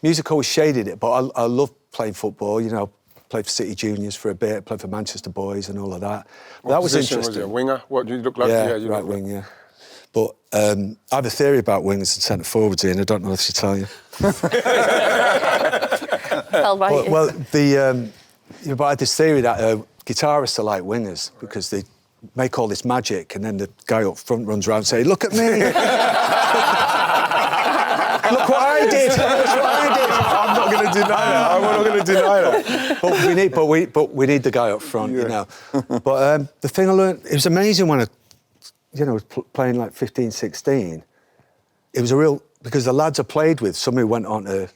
Music always shaded it, but I love playing football, you know. Played for City Juniors for a bit, played for Manchester Boys and all of that. That was interesting. Was it a winger? What do you look like? Yeah, right wing, yeah. But I have a theory about wingers and centre forwards, Ian. I don't know if I should tell you. Well, right. Well, but I had this theory that guitarists are like wingers because they make all this magic, and then the guy up front runs around and says, "Look at me! Look what I did! Look what I did!" I'm not going to deny that. I'm not going to deny that. But we need the guy up front, you know. But the thing I learned, it was amazing when I, you know, was playing like 15, 16. It was a real, because the lads I played with, some who went on to,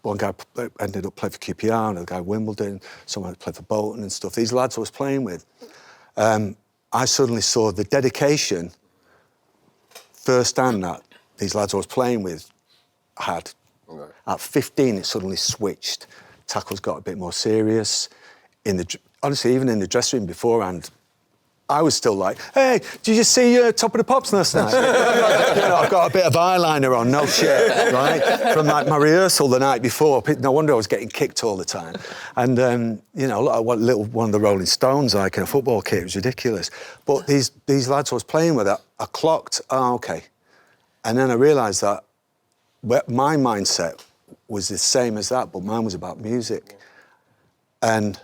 one guy ended up playing for QPR, another guy Wimbledon, someone played for Bolton and stuff. These lads I was playing with, I suddenly saw the dedication firsthand that these lads I was playing with had. Okay. At 15, it suddenly switched. Tackles got a bit more serious. Honestly, even in the dressing room beforehand, I was still like, "Hey, did you see Top of the Pops last night?" You know, I've got a bit of eyeliner on, no shit, right? From like my rehearsal the night before. No wonder I was getting kicked all the time. And you know, one of the Rolling Stones, like in a football kit, it was ridiculous. But these lads I was playing with, I clocked, oh, okay. And then I realised that my mindset was the same as that, but mine was about music. And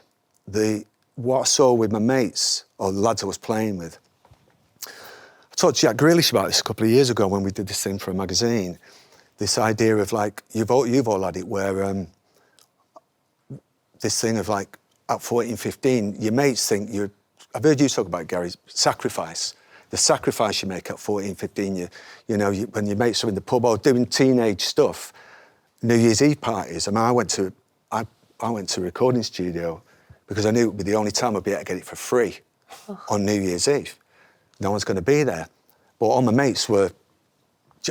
what I saw with my mates, or the lads I was playing with, I talked to Jack Grealish about this a couple of years ago when we did this thing for a magazine. This idea of like, you've all had it, where this thing of like, at 14, 15, your mates think I've heard you talk about, Gary, sacrifice. The sacrifice you make at 14, 15, you know, when your mates are in the pub or doing teenage stuff, New Year's Eve parties. I mean, I went to a recording studio because I knew it would be the only time I'd be able to get it for free on New Year's Eve. No one's going to be there. But all my mates were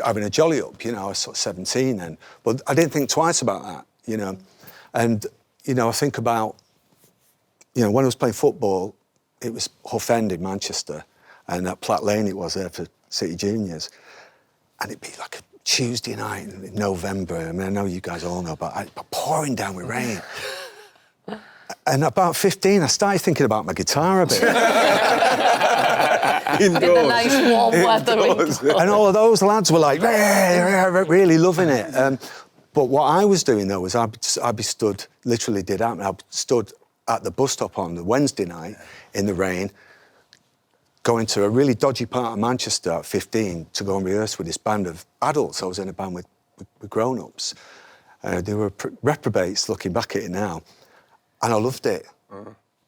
having a jolly up, you know, I was sort of 17 then. But I didn't think twice about that, you know. And, you know, I think about, you know, when I was playing football, it was Hough End in Manchester, and at Platt Lane it was there for City Juniors. And it'd be like a Tuesday night in November. I mean, I know you guys all know, but pouring down with rain. And about 15, I started thinking about my guitar a bit. In the nice warm weather. And all of those lads were like, really loving it. But what I was doing, though, was I'd be stood, literally did happen, I stood at the bus stop on the Wednesday night in the rain, going to a really dodgy part of Manchester at 15 to go and rehearse with this band of adults. I was in a band with grown-ups. They were reprobates looking back at it now. And I loved it.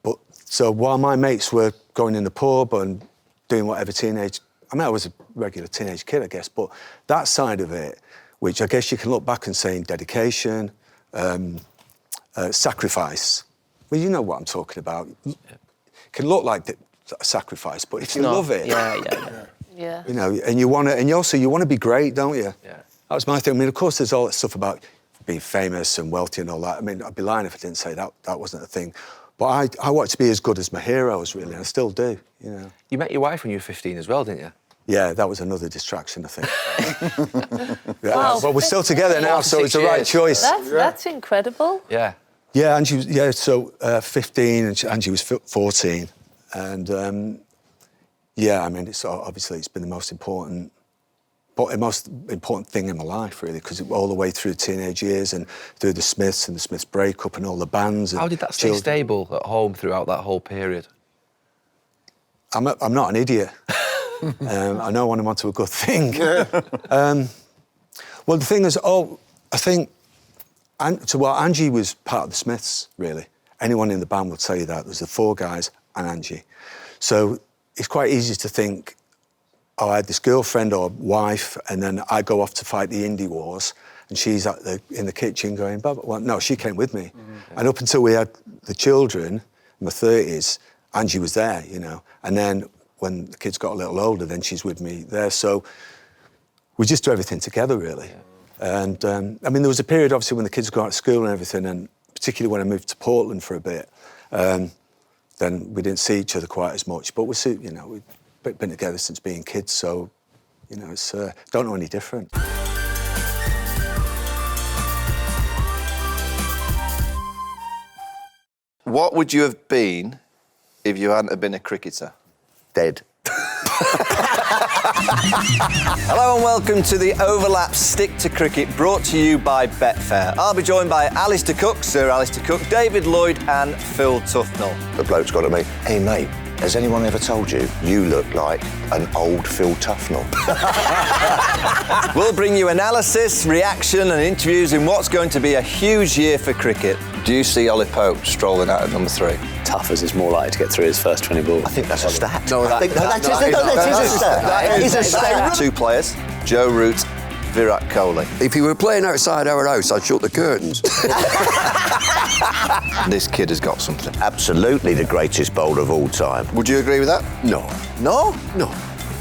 But so while my mates were going in the pub and doing whatever I was a regular teenage kid, I guess, but that side of it, which I guess you can look back and say in dedication, sacrifice. Well, you know what I'm talking about. It can look like a sacrifice, but if you love it, Yeah. you know, and you want to, and you also want to be great, don't you? Yeah. That was my thing. I mean, of course, there's all that stuff about being famous and wealthy and all that. I mean, I'd be lying if I didn't say that wasn't a thing. But I wanted to be as good as my heroes, really, and I still do, you know. You met your wife when you were 15 as well, didn't you? Yeah, that was another distraction, I think. Wow, but we're still together now, so it's the right choice. That's incredible. Yeah. Yeah, and she was, 15, and Angie was 14. And, I mean, obviously it's been the most important thing in my life, really, because all the way through teenage years and through the Smiths and the Smiths breakup and all the bands. And How did that stay stable at home throughout that whole period? I'm not an idiot. I know when I'm onto a good thing. Well, the thing is, I think, Angie was part of the Smiths, really. Anyone in the band would tell you that. There's the 4 guys and Angie. So it's quite easy to think, I had this girlfriend or wife, and then I go off to fight the indie wars, and she's in the kitchen going, well, no, she came with me. And up until we had the children, in my 30s, Angie was there, you know. And then when the kids got a little older, then she's with me there. So we just do everything together, really. Yeah. And, I mean, there was a period, obviously, when the kids got out of school and everything, and particularly when I moved to Portland for a bit, then we didn't see each other quite as much. But we've been together since being kids, so, you know, it's don't know any different. What would you have been if you hadn't have been a cricketer? Dead. Hello and welcome to the Overlap Stick to Cricket, brought to you by Betfair. I'll be joined by Alistair Cook, Sir Alistair Cook, David Lloyd and Phil Tufnell. The bloke's got to me, hey mate, has anyone ever told you you look like an old Phil Tufnell? We'll bring you analysis, reaction and interviews in what's going to be a huge year for cricket. Do you see Ollie Pope strolling out at number 3? Tough as is more likely to get through his first 20 balls. I think that's a stat. That is a stat. 2 players, Joe Root, Virat Kohli. If you were playing outside our house, I'd shut the curtains. This kid has got something. Absolutely the greatest bowler of all time. Would you agree with that? No. No? No.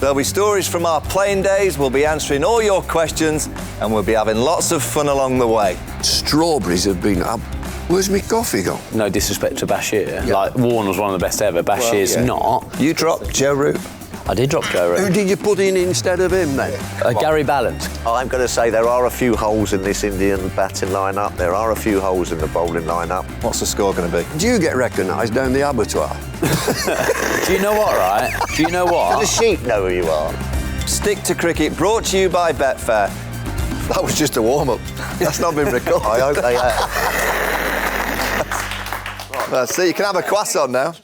There'll be stories from our playing days, we'll be answering all your questions, and we'll be having lots of fun along the way. Strawberries have been up. Where's my coffee gone? No disrespect to Bashir. Like, Warren was one of the best ever. Bashir's not. You dropped Joe Root. I did drop Joe Root. Who did you put in instead of him then? Gary Ballant. I'm going to say there are a few holes in this Indian batting line-up. There are a few holes in the bowling line-up. What's the score going to be? Do you get recognised down the abattoir? Do you know what, right? Do you know what? The sheep know who you are. Stick to Cricket, brought to you by Betfair. That was just a warm-up. That's not been recorded. I hope they have. Well, see, you can have a croissant now.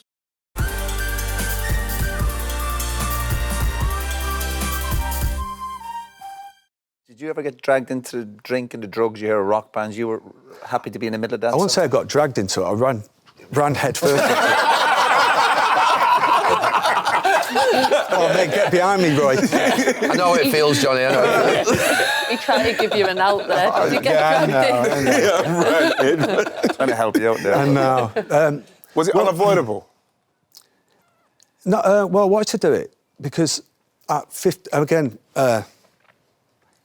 Did you ever get dragged into the drink and the drugs? You hear of rock bands. You were happy to be in the middle of that? I won't say I got dragged into it. I ran head first. Oh, mate, get behind me, Roy. I know how it feels, Johnny. I know how it feels. He tried to give you an out there. Did you get dragged in? Trying to help you out there. I know. Was it unavoidable? No, well, why to do it? Because at 50, again,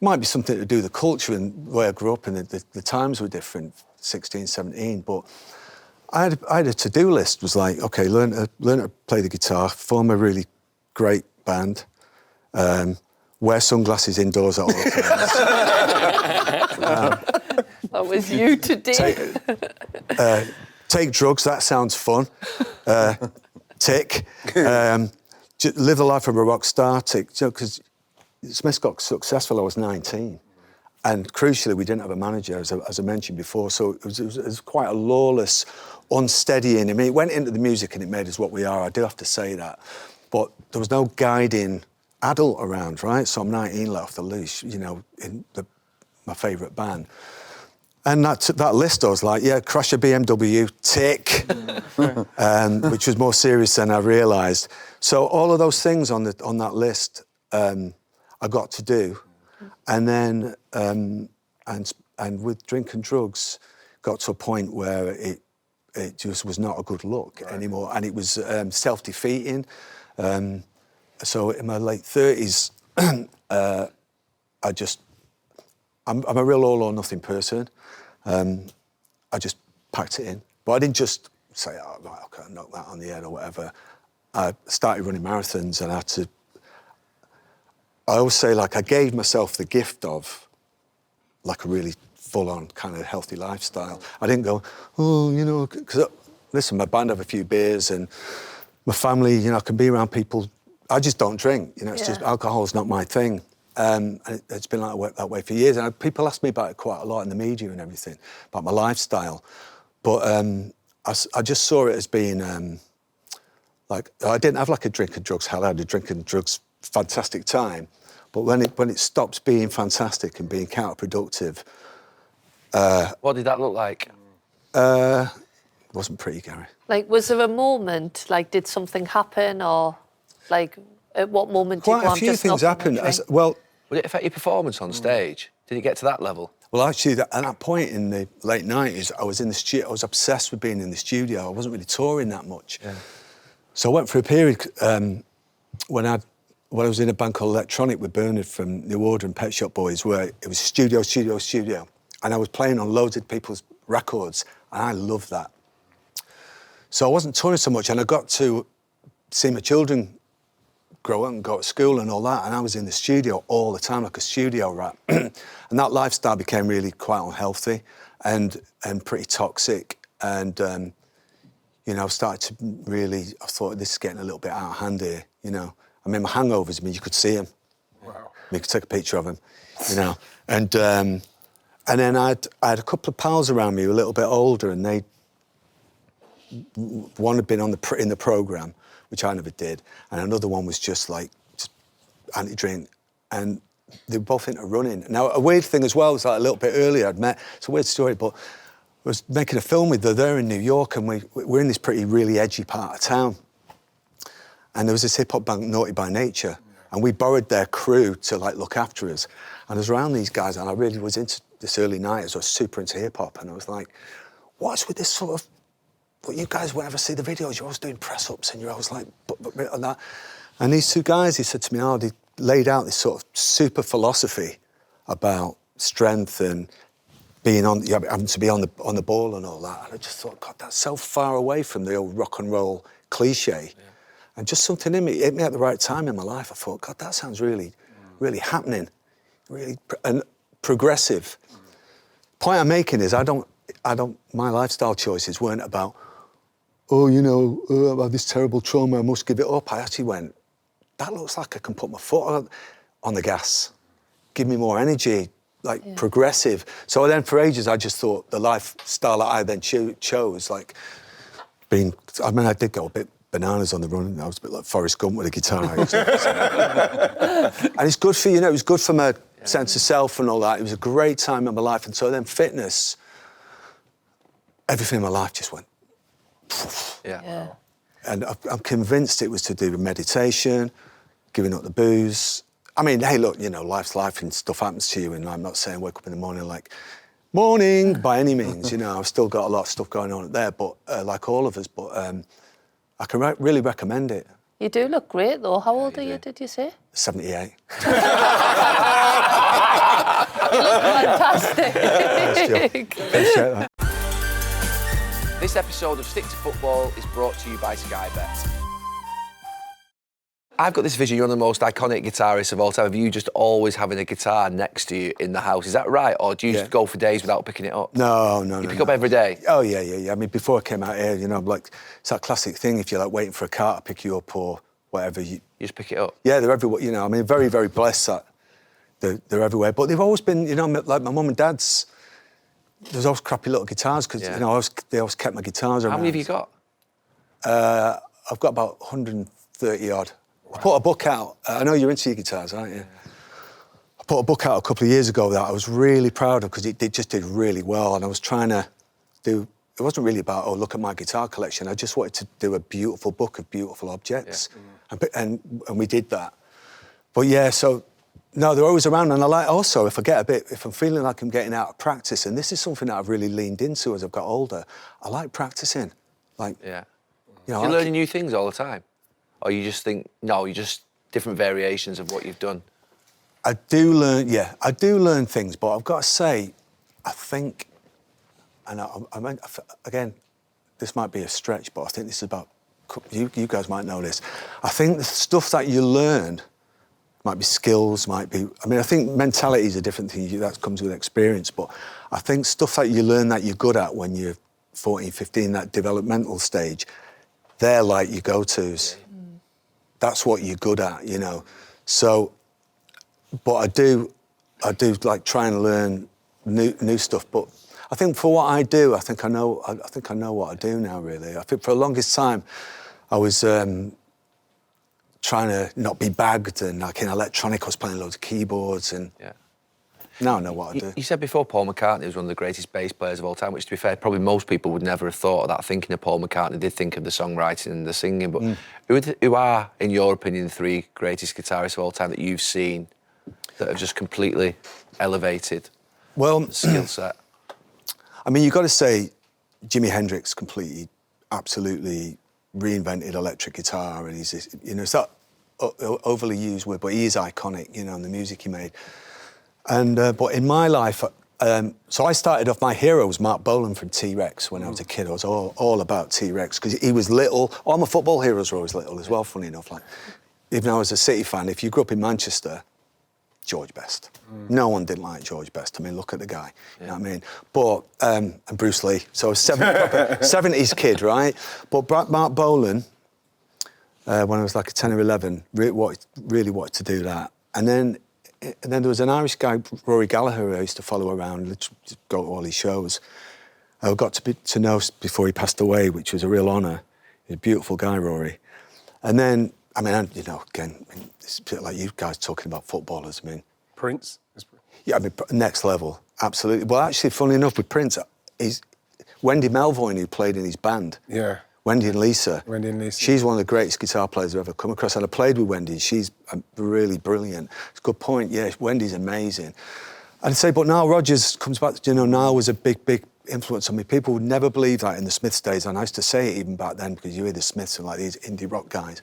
might be something to do with the culture and where I grew up, and the times were different, 16, 17, but I had a to-do list. Was like, okay, learn to play the guitar, form a really great band, wear sunglasses indoors at all times. That was you today. Take drugs, that sounds fun. Tick. live the life of a rock star, because Smiths got successful, I was 19. And crucially, we didn't have a manager, as I mentioned before, so it was quite a lawless, unsteadying. I mean, it went into the music and it made us what we are, I do have to say that. But there was no guiding adult around, right? So I'm 19, let off the leash, you know, in my favourite band. And that list, I was like, yeah, crash a BMW, tick, which was more serious than I realised. So all of those things on that list, I got to do. And then, and with drink and drugs, got to a point where it just was not a good look anymore, and it was self-defeating. So in my late 30s, I'm a real all or nothing person. I just packed it in, but I didn't just say, oh, right, okay, I'll knock that on the head or whatever. I started running marathons, and I always say, like, I gave myself the gift of, like, a really full-on kind of healthy lifestyle. I didn't go, oh, you know, because, listen, my band have a few beers and my family, you know, I can be around people. I just don't drink, you know, it's just alcohol's not my thing. And it's been like that way for years. And people ask me about it quite a lot in the media and everything, about my lifestyle. But I just saw it as being, like, I didn't have, like, a drink and drugs hell. I had a drink and drugs fantastic time, but when it stops being fantastic and being counterproductive. What did that look like? It wasn't pretty, Gary. Like, was there a moment, like, did something happen, or, like, at what moment did you go, Quite a few things happened. Well, would it affect your performance on stage? Did it get to that level? Well, actually, at that point in the late 90s, I was in the studio. I was obsessed with being in the studio. I wasn't really touring that much. Yeah. So I went through a period when I was in a band called Electronic with Bernard from New Order and Pet Shop Boys, where it was studio. And I was playing on loads of people's records, and I loved that. So I wasn't touring so much, and I got to see my children grow up and go to school and all that, and I was in the studio all the time, like a studio rat. And that lifestyle became really quite unhealthy and pretty toxic. And, you know, I started to really, I thought, this is getting a little bit out of hand here, you know. I mean, my hangovers, I mean, you could see them. Wow. You could take a picture of them, you know. And then I had a couple of pals around me who were a little bit older, and one had been in the programme, which I never did, and another one was just anti-drink, and they were both into running. Now, a weird thing as well was, like, a little bit earlier I'd met, it's a weird story, but I was making a film with them there in New York, and we're in this really edgy part of town, and there was this hip-hop band, Naughty by Nature, and we borrowed their crew to, like, look after us, and I was around these guys, and I really was into this early 90s, I was super into hip-hop, and I was like, what's with this sort of, well, you guys won't ever see the videos, you're always doing press-ups, and you're always like, and that. And these two guys, he said to me, they laid out this sort of super philosophy about strength and having to be on the ball and all that. And I just thought, God, that's so far away from the old rock and roll cliche. Yeah. And just something in me, it hit me at the right time in my life. I thought, God, that sounds really, really happening, really and progressive. Point I'm making is my lifestyle choices weren't about, oh, you know, I have this terrible trauma, I must give it up. I actually went, that looks like I can put my foot on the gas, give me more energy, like progressive. So then for ages, I just thought the lifestyle that I then chose, like I did go a bit bananas on the run. I was a bit like Forrest Gump with a guitar. And it's good for, you know, it was good for my sense of self and all that. It was a great time in my life. And so then fitness, everything in my life just went, yeah. And I'm convinced it was to do with meditation, giving up the booze. I mean, hey, look, you know, life's life and stuff happens to you, and I'm not saying wake up in the morning like, morning, by any means, you know, I've still got a lot of stuff going on there, but like all of us, but I can really recommend it. You do look great, though. How old are you, did you say? 78. You look fantastic. Appreciate that. This episode of Stick to Football is brought to you by Sky Bet. I've got this vision, you're one of the most iconic guitarists of all time, of you just always having a guitar next to you in the house. Is that right? Or do you just go for days without picking it up? No. You pick up every day? Oh, yeah. I mean, before I came out here, you know, like, it's that classic thing, if you're, like, waiting for a car to pick you up or whatever, you You just pick it up? Yeah, they're everywhere. You know, I mean, very, very blessed that they're everywhere. But they've always been, you know, like my mum and dad's. There's always crappy little guitars because you know they always kept my guitars around. How many have you got? I've got about 130 odd. Wow. I put a book out. I know you're into your guitars, aren't you? I put a book out a couple of years ago that I was really proud of because it just did really well, and I was trying to do. It wasn't really about, oh, look at my guitar collection. I just wanted to do a beautiful book of beautiful objects. Yeah. And we did that. But yeah, so, no, they're always around. And I like, also, if I'm feeling like I'm getting out of practice, and this is something that I've really leaned into as I've got older, I like practicing. Like, yeah. You know, you're learning new things all the time? Or you just think, no, you're just different variations of what you've done? I do learn things, but I've got to say, I think, and I mean, again, this might be a stretch, but I think this is about, you guys might know this. I think the stuff that you learn might be skills, I think mentality is a different thing, that comes with experience, but I think stuff that you learn that you're good at when you're 14, 15, that developmental stage, they're like your go-tos. That's what you're good at, you know. So, but I do like try and learn new stuff, but I think for what I do, I think I know what I do now, really. I think for the longest time, I was trying to not be bagged, and like in electronic, I was playing loads of keyboards, and now I know what I do. You said before Paul McCartney was one of the greatest bass players of all time, which, to be fair, probably most people would never have thought of that. Thinking of Paul McCartney, did think of the songwriting and the singing, but who are, in your opinion, the three greatest guitarists of all time that you've seen that have just completely elevated the skill set? I mean, you've got to say Jimi Hendrix absolutely reinvented electric guitar, and he's, you know, it's that overly used word, but he is iconic, you know, and the music he made. And but in my life, so I started off. My hero was Mark Bolan from T-Rex when I was a kid. I was all about T-Rex because he was little. All my football heroes were always little as well. Funny enough, like even though I was a City fan, if you grew up in Manchester, George Best. No one didn't like George Best. I mean, look at the guy. You know what I mean? But and Bruce Lee. So I was 70s kid, right? But Mark Bolan, when I was like a 10 or 11, really wanted to do that. And then there was an Irish guy, Rory Gallagher, who I used to follow around, go to all his shows. I got to know before he passed away, which was a real honour. He's a beautiful guy, Rory. And then, I mean, you know, again, it's a bit like you guys talking about footballers. I mean, Prince? Yeah, I mean, next level, absolutely. Well, actually, funnily enough, with Prince, he's Wendy Melvoin, who played in his band. Yeah. Wendy and Lisa. Wendy and Lisa. She's one of the greatest guitar players I've ever come across. And I played with Wendy. She's really brilliant. It's a good point. Yeah, Wendy's amazing. I'd say, but Nile Rodgers comes back. You know, Nile was a big influence on me. People would never believe that in the Smiths days, and I used to say it even back then because you hear the Smiths and like these indie rock guys.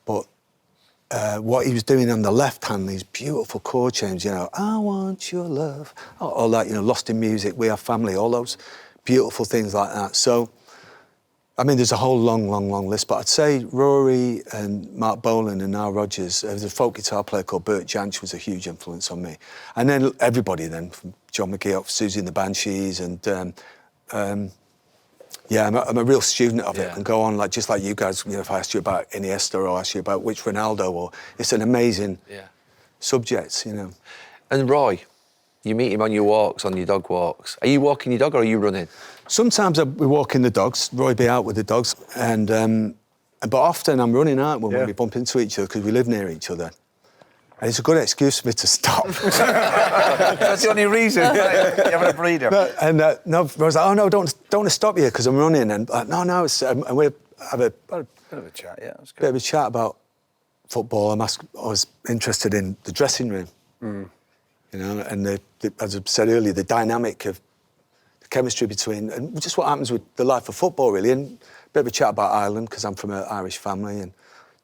But what he was doing on the left hand, these beautiful chord changes, you know, I want your love, all that, you know, Lost in Music, We Are Family, all those beautiful things like that. So, I mean, there's a whole long list, but I'd say Rory and Mark Bolan and Nile Rodgers. There was a folk guitar player called Bert Jansch was a huge influence on me. And then everybody then, from John McGee, Susie and the Banshees, and yeah, I'm a real student of it and go on, like just like you guys, you know, if I asked you about Iniesta or asked you about which Ronaldo, or it's an amazing subject, you know. And Roy, you meet him on your walks, on your dog walks. Are you walking your dog or are you running? Sometimes we're walking the dogs. Roy be out with the dogs, and but often I'm running out when we bump into each other because we live near each other. And it's a good excuse for me to stop. That's the only reason. You're having a breeder. No, I was like, oh no, don't want to stop you because I'm running. And no, it's, and we have a bit of a chat. Yeah, that's good. Bit of a chat about football. I was interested in the dressing room. You know, and as I said earlier, the dynamic of the chemistry between, and just what happens with the life of football, really. And a bit of a chat about Ireland, because I'm from an Irish family, and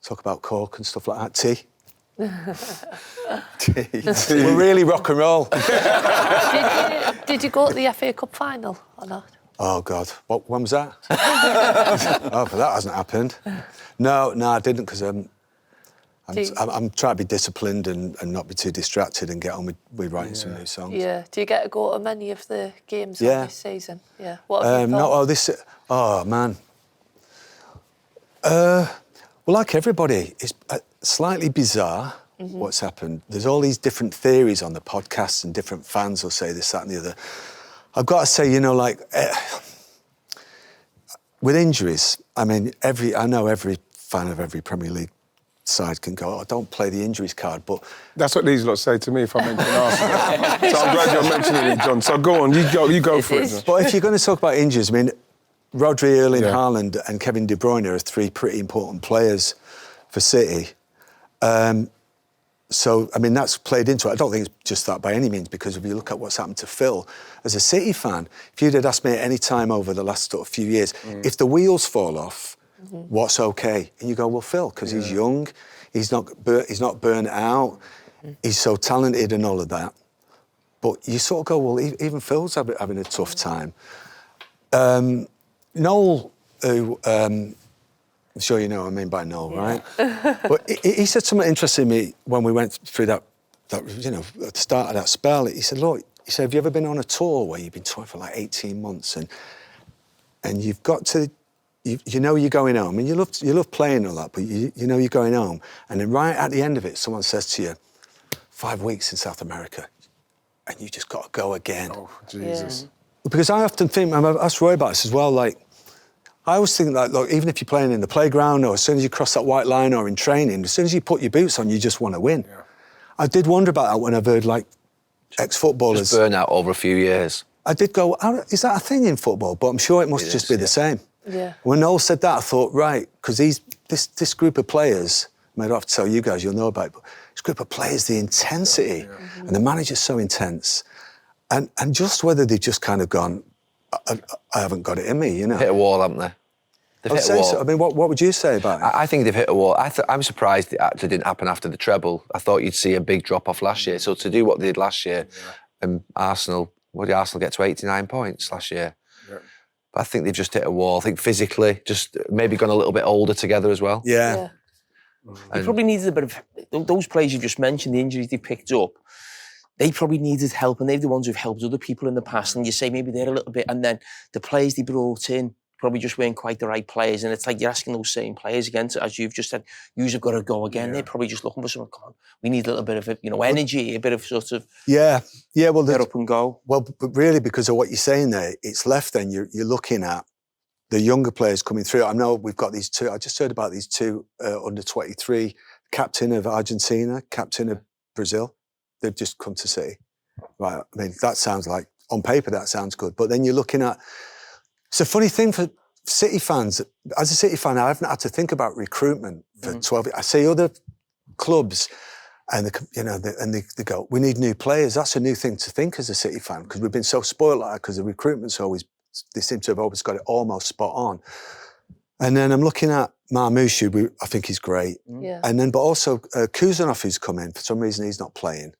talk about Cork and stuff like that. Tea. We're really rock and roll. Did you go to the FA Cup final or not? Oh, God. When was that? Oh, but that hasn't happened. No, I didn't, because I'm trying to be disciplined and not be too distracted and get on with writing some new songs. Yeah. Do you get to go to many of the games of this season? Yeah. What have you thought? Oh, man. Well, like everybody, slightly bizarre what's happened. There's all these different theories on the podcast and different fans will say this, that and the other. I've got to say, you know, like, with injuries, I mean, I know every fan of every Premier League side can go, oh, don't play the injuries card, but... That's what these lot say to me if I mention Arsenal. So I'm glad you're mentioning it, John. So go on, you go for it. But if you're going to talk about injuries, I mean, Rodri, Erling Haaland and Kevin De Bruyne are three pretty important players for City. So, I mean, that's played into it. I don't think it's just that by any means, because if you look at what's happened to Phil, as a City fan, if you'd have asked me at any time over the last sort of few years, if the wheels fall off, what's okay? And you go, well, Phil, because he's young, he's not burnt out, he's so talented and all of that. But you sort of go, well, even Phil's having a tough time. Noel, who... I'm sure you know what I mean by Noel, right? But he said something interesting to me when we went through that, you know, at the start of that spell. He said, look, have you ever been on a tour where you've been touring for like 18 months and you've got to, you know you're going home, and you love playing and all that, but you know you're going home, and then right at the end of it, someone says to you, 5 weeks in South America, and you just got to go again. Oh, Jesus. Yeah. Because I often think, and I've asked Roy about this as well, like, I always think that, look, even if you're playing in the playground or as soon as you cross that white line or in training, as soon as you put your boots on, you just want to win. Yeah. I did wonder about that when I've heard, like, ex-footballers... Just burn out over a few years. I did go, is that a thing in football? But I'm sure it must just be the same. Yeah. When Noel said that, I thought, right, because this group of players, I don't have to tell you guys, you'll know about it, but this group of players, the intensity, and the manager's so intense, and just whether they've just kind of gone, I haven't got it in me, you know. Hit a wall, haven't they? They've hit a wall. So. I mean, what would you say about it? I think they've hit a wall. I'm surprised it actually didn't happen after the treble. I thought you'd see a big drop-off last year. So to do what they did last year, and Arsenal get to 89 points last year? Yeah. But I think they've just hit a wall. I think physically, just maybe gone a little bit older together as well. Yeah. They probably needed a bit of... Those players you've just mentioned, the injuries they picked up, they probably needed help, and they're the ones who've helped other people in the past, and you say maybe they're a little bit, and then the players they brought in probably just weren't quite the right players, and it's like you're asking those same players again, as you've just said, you've got to go again. They're probably just looking for someone, come on, we need a little bit of, energy, a bit of sort of... Yeah, well... Get up and go. Well, but really, because of what you're saying there, it's left then, you're looking at the younger players coming through. I know we've got these two, I just heard about these two under 23, captain of Argentina, captain of Brazil. They've just come to City. Right, I mean, that sounds like, on paper, that sounds good. But then you're looking at... It's a funny thing for City fans. As a City fan, I haven't had to think about recruitment for 12 years. I see other clubs and they go, we need new players. That's a new thing to think as a City fan, because we've been so spoiled like that, because the recruitment's always... They seem to have always got it almost spot on. And then I'm looking at Marr, I think he's great. Yeah. And then, but also Kuzanov, who's come in. For some reason, he's not playing.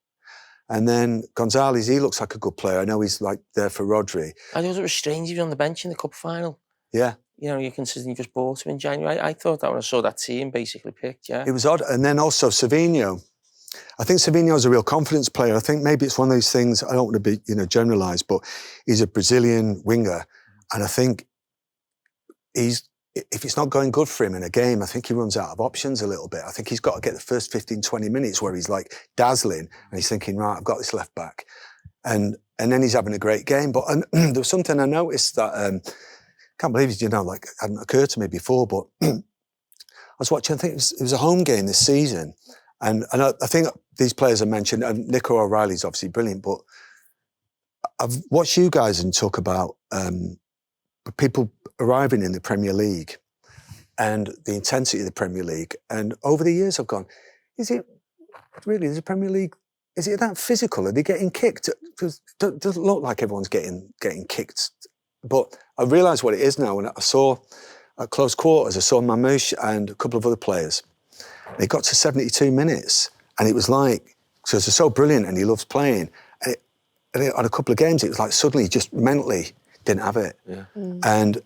And then Gonzalez, he looks like a good player. I know he's like there for Rodri. I thought it was strange he was on the bench in the cup final. Yeah. You considering you just bought him in January. I thought that when I saw that team basically picked, It was odd. And then also Savinho. I think Savinho's a real confidence player. I think maybe it's one of those things, I don't want to be, generalised, but he's a Brazilian winger. And I think if it's not going good for him in a game, I think he runs out of options a little bit. I think he's got to get the first 15, 20 minutes where he's like dazzling and he's thinking, right, I've got this left back. And then he's having a great game. But there was something I noticed that, can't believe it, hadn't occurred to me before, but I was watching, I think it was a home game this season. And I think these players I mentioned, and Nico O'Reilly's obviously brilliant, but I've watched you guys and talk about people arriving in the Premier League and the intensity of the Premier League. And over the years I've gone, is it really, the Premier League, is it that physical? Are they getting kicked? It doesn't look like everyone's getting kicked. But I realised what it is now. When I saw at close quarters, I saw Mamouche and a couple of other players. They got to 72 minutes and it was like, because they're so brilliant and he loves playing. And on a couple of games, it was like suddenly he just mentally didn't have it. Yeah. And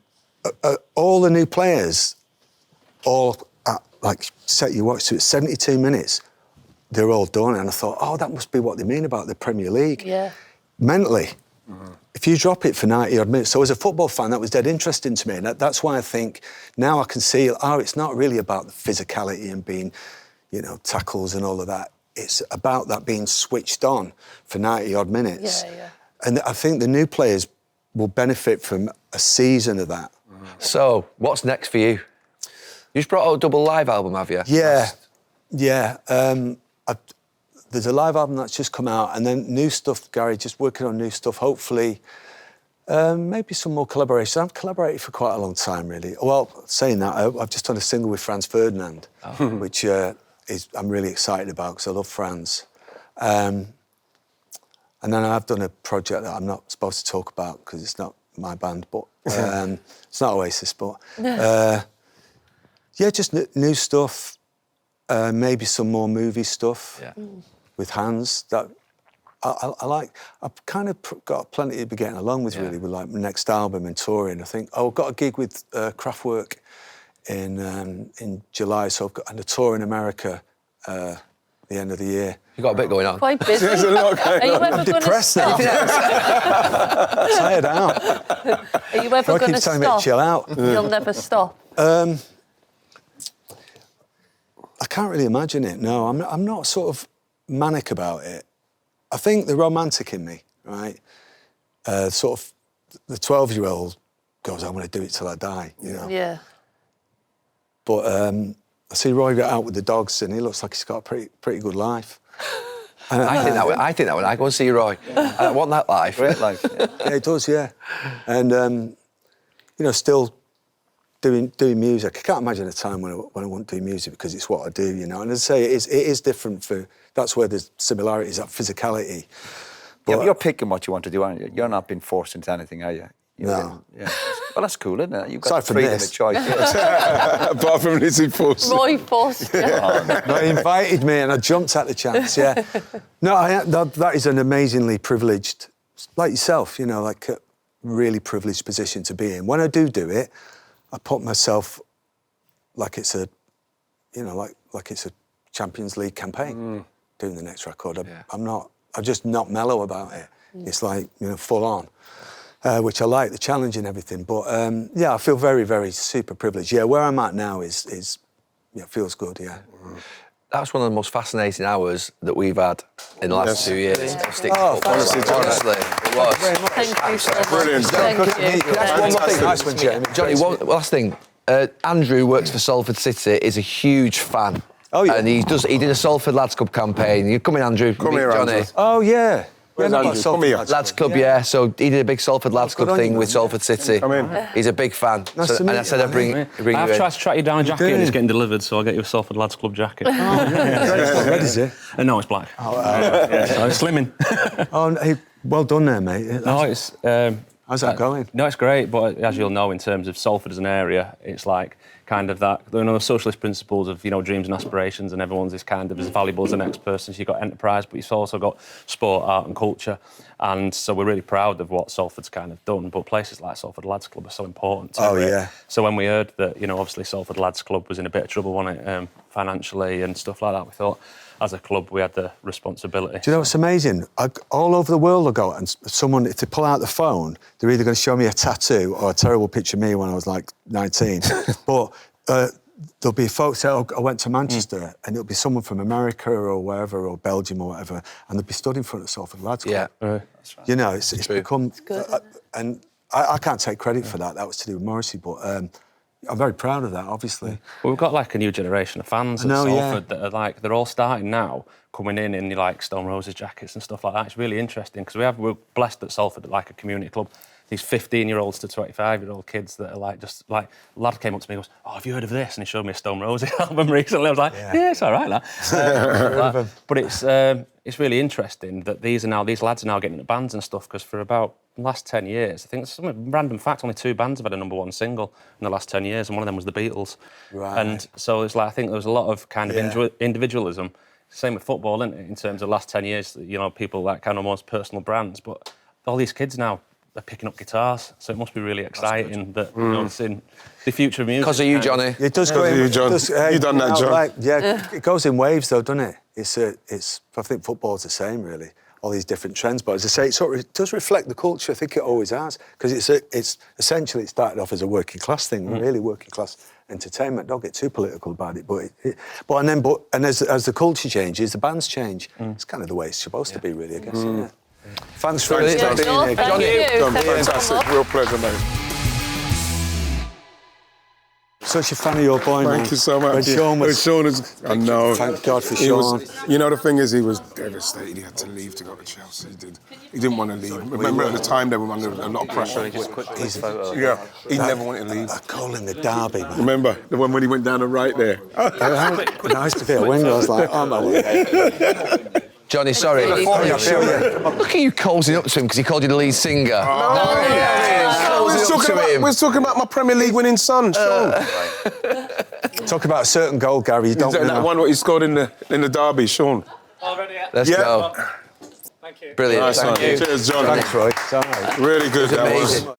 all the new players, set you watch, so it's 72 minutes, they're all done. And I thought, oh, that must be what they mean about the Premier League. Yeah. Mentally, if you drop it for 90 odd minutes. So as a football fan, that was dead interesting to me. And that's why I think now I can see, it's not really about the physicality and being, you know, tackles and all of that. It's about that being switched on for 90-odd minutes. Yeah. And I think the new players will benefit from a season of that. So, what's next for you? You just brought out a double live album, have you? Yeah. There's a live album that's just come out, and then new stuff, Gary, just working on new stuff. Hopefully, maybe some more collaboration. I've collaborated for quite a long time, really. Well, saying that, I've just done a single with Franz Ferdinand, which I'm really excited about because I love Franz. And then I've done a project that I'm not supposed to talk about because it's not my band, but it's not Oasis, but just new stuff. Maybe some more movie stuff with Hans that I like. I've kind of got plenty to be getting along with, really, with like my next album and touring. I think I've got a gig with Kraftwerk in July, so I've got a tour in America the end of the year. You've got a bit going on. Quite busy. There's a lot going on. I'm depressed now. Tired out. Are you ever going to telling me to stop? chill out. You'll never stop. I can't really imagine it. No, I'm not sort of manic about it. I think the romantic in me, right? Sort of the 12-year-old goes, I'm going to do it till I die, you know. Yeah. But I see Roy get out with the dogs, and he looks like he's got a pretty good life. I think that when I go and see Roy, I want that life. Great life. Yeah. Yeah, it does, yeah. And you know, still doing music. I can't imagine a time when I won't do music because it's what I do, you know. And as I say, it is different for. That's where there's similarities, that physicality. But you're picking what you want to do, aren't you? You're not being forced into anything, are you? No. Yeah. Well, that's cool, isn't it? You've Aside got from freedom this. of choice. Apart from Lizzie Force. Roy forced you. No, he invited me and I jumped at the chance, yeah. No, that is an amazingly privileged, like yourself, you know, like a really privileged position to be in. When I do it, I put myself like it's a, you know, like it's a Champions League campaign, doing the next record. I'm just not mellow about it. It's like, you know, full on. Which I like, the challenge and everything. But, I feel very, very super privileged. Yeah, where I'm at now is feels good, yeah. That's one of the most fascinating hours that we've had in the last 2 years. Honestly, it was. Thank you so much. Brilliant. Thank you. That's one more thing. Nice one, Jamie. Johnny, one last thing. Andrew works for Salford City, is a huge fan. Oh, yeah. And he did a Salford Lads Club campaign. You come in, Andrew. Come meet here, Johnny. Andrew. Oh, yeah. Where's Andrew? Come here. Lads Club, yeah. So he did a big Salford Lads good Club on thing you, with man. Salford City. Come in. He's a big fan. Nice to meet and I said you, I'd bring you I've in. tried to track you down a jacket did? and it's getting delivered, so I'll get you a Salford Lads Club jacket. It's not red, is it? No, it's black. So it's slimming. Oh, hey, well done there, mate. No, it's... How's that going? No, it's great, but as you'll know, in terms of Salford as an area, it's like kind of that, you know, socialist principles of, you know, dreams and aspirations, and everyone's is kind of as valuable as the next person. So you've got enterprise, but you've also got sport, art and culture. And so we're really proud of what Salford's kind of done, but places like Salford Lads Club are so important to it. Yeah. So when we heard that, you know, obviously Salford Lads Club was in a bit of trouble, wasn't it, financially and stuff like that, we thought, as a club, we had the responsibility. Do you know what's amazing? All over the world I go, and someone, if they pull out the phone, they're either going to show me a tattoo or a terrible picture of me when I was like 19. But there'll be folks say, I went to Manchester, and it'll be someone from America or wherever, or Belgium or whatever, and they'll be stood in front of Salford Lads Club. Yeah. That's right. You know, it's become... good. And I can't take credit for that. That was to do with Morrissey, but I'm very proud of that, obviously. Well, we've got like a new generation of fans at Salford that are like, they're all starting now, coming in like Stone Roses jackets and stuff like that. It's really interesting because we're blessed at Salford, like a community club. These 15-year-olds to 25-year-old kids that are like, just like, a lad came up to me and goes, oh, have you heard of this? And he showed me a Stone Roses album recently. I was like, yeah it's all right, that. But it's really interesting that these lads are now getting into bands and stuff, because for about the last 10 years, I think it's some random fact, only 2 bands have had a #1 single in the last 10 years, and one of them was the Beatles. Right. And so it's like, I think there was a lot of kind of individualism. Same with football, isn't it? In terms of the last 10 years, you know, people like kind of almost personal brands, but all these kids now, they're picking up guitars, so it must be really exciting that, you know, it's in the future of music. Because of you, Johnny. It does go in... you, John. You done that, John. Like, it goes in waves, though, doesn't it? It's I think football's the same, really. all these different trends. But as I say, it does reflect the culture. I think it always has, because it's essentially it started off as a working class thing, really working class entertainment. Don't get too political about it, but as the culture changes, the bands change. It's kind of the way it's supposed to be, really, I guess. Yeah. Thanks for being here, Thank you. Fantastic, real pleasure, mate. Such a fan of your boy, man. Thank you so much. Sean is, I know. Thank God for Sean. You know, the thing is, he was devastated. He had to leave to go to Chelsea. He didn't want to leave. Remember, at the time, they were under a lot of pressure. He never wanted to leave. I call him the Derby, man. Remember, the one when he went down the right there? Nice to be a window. I was like, oh, my Lord. Johnny, sorry. Look at you cozying up to him because he called you the lead singer. We're talking about my Premier League winning son, Sean. Talk about a certain goal, Gary. You don't know. That one what he scored in the derby, Sean. Already? Let's go. Thank you. Brilliant. Nice, Thank you. Cheers, John. Thanks, Roy. Really good, that amazing. was.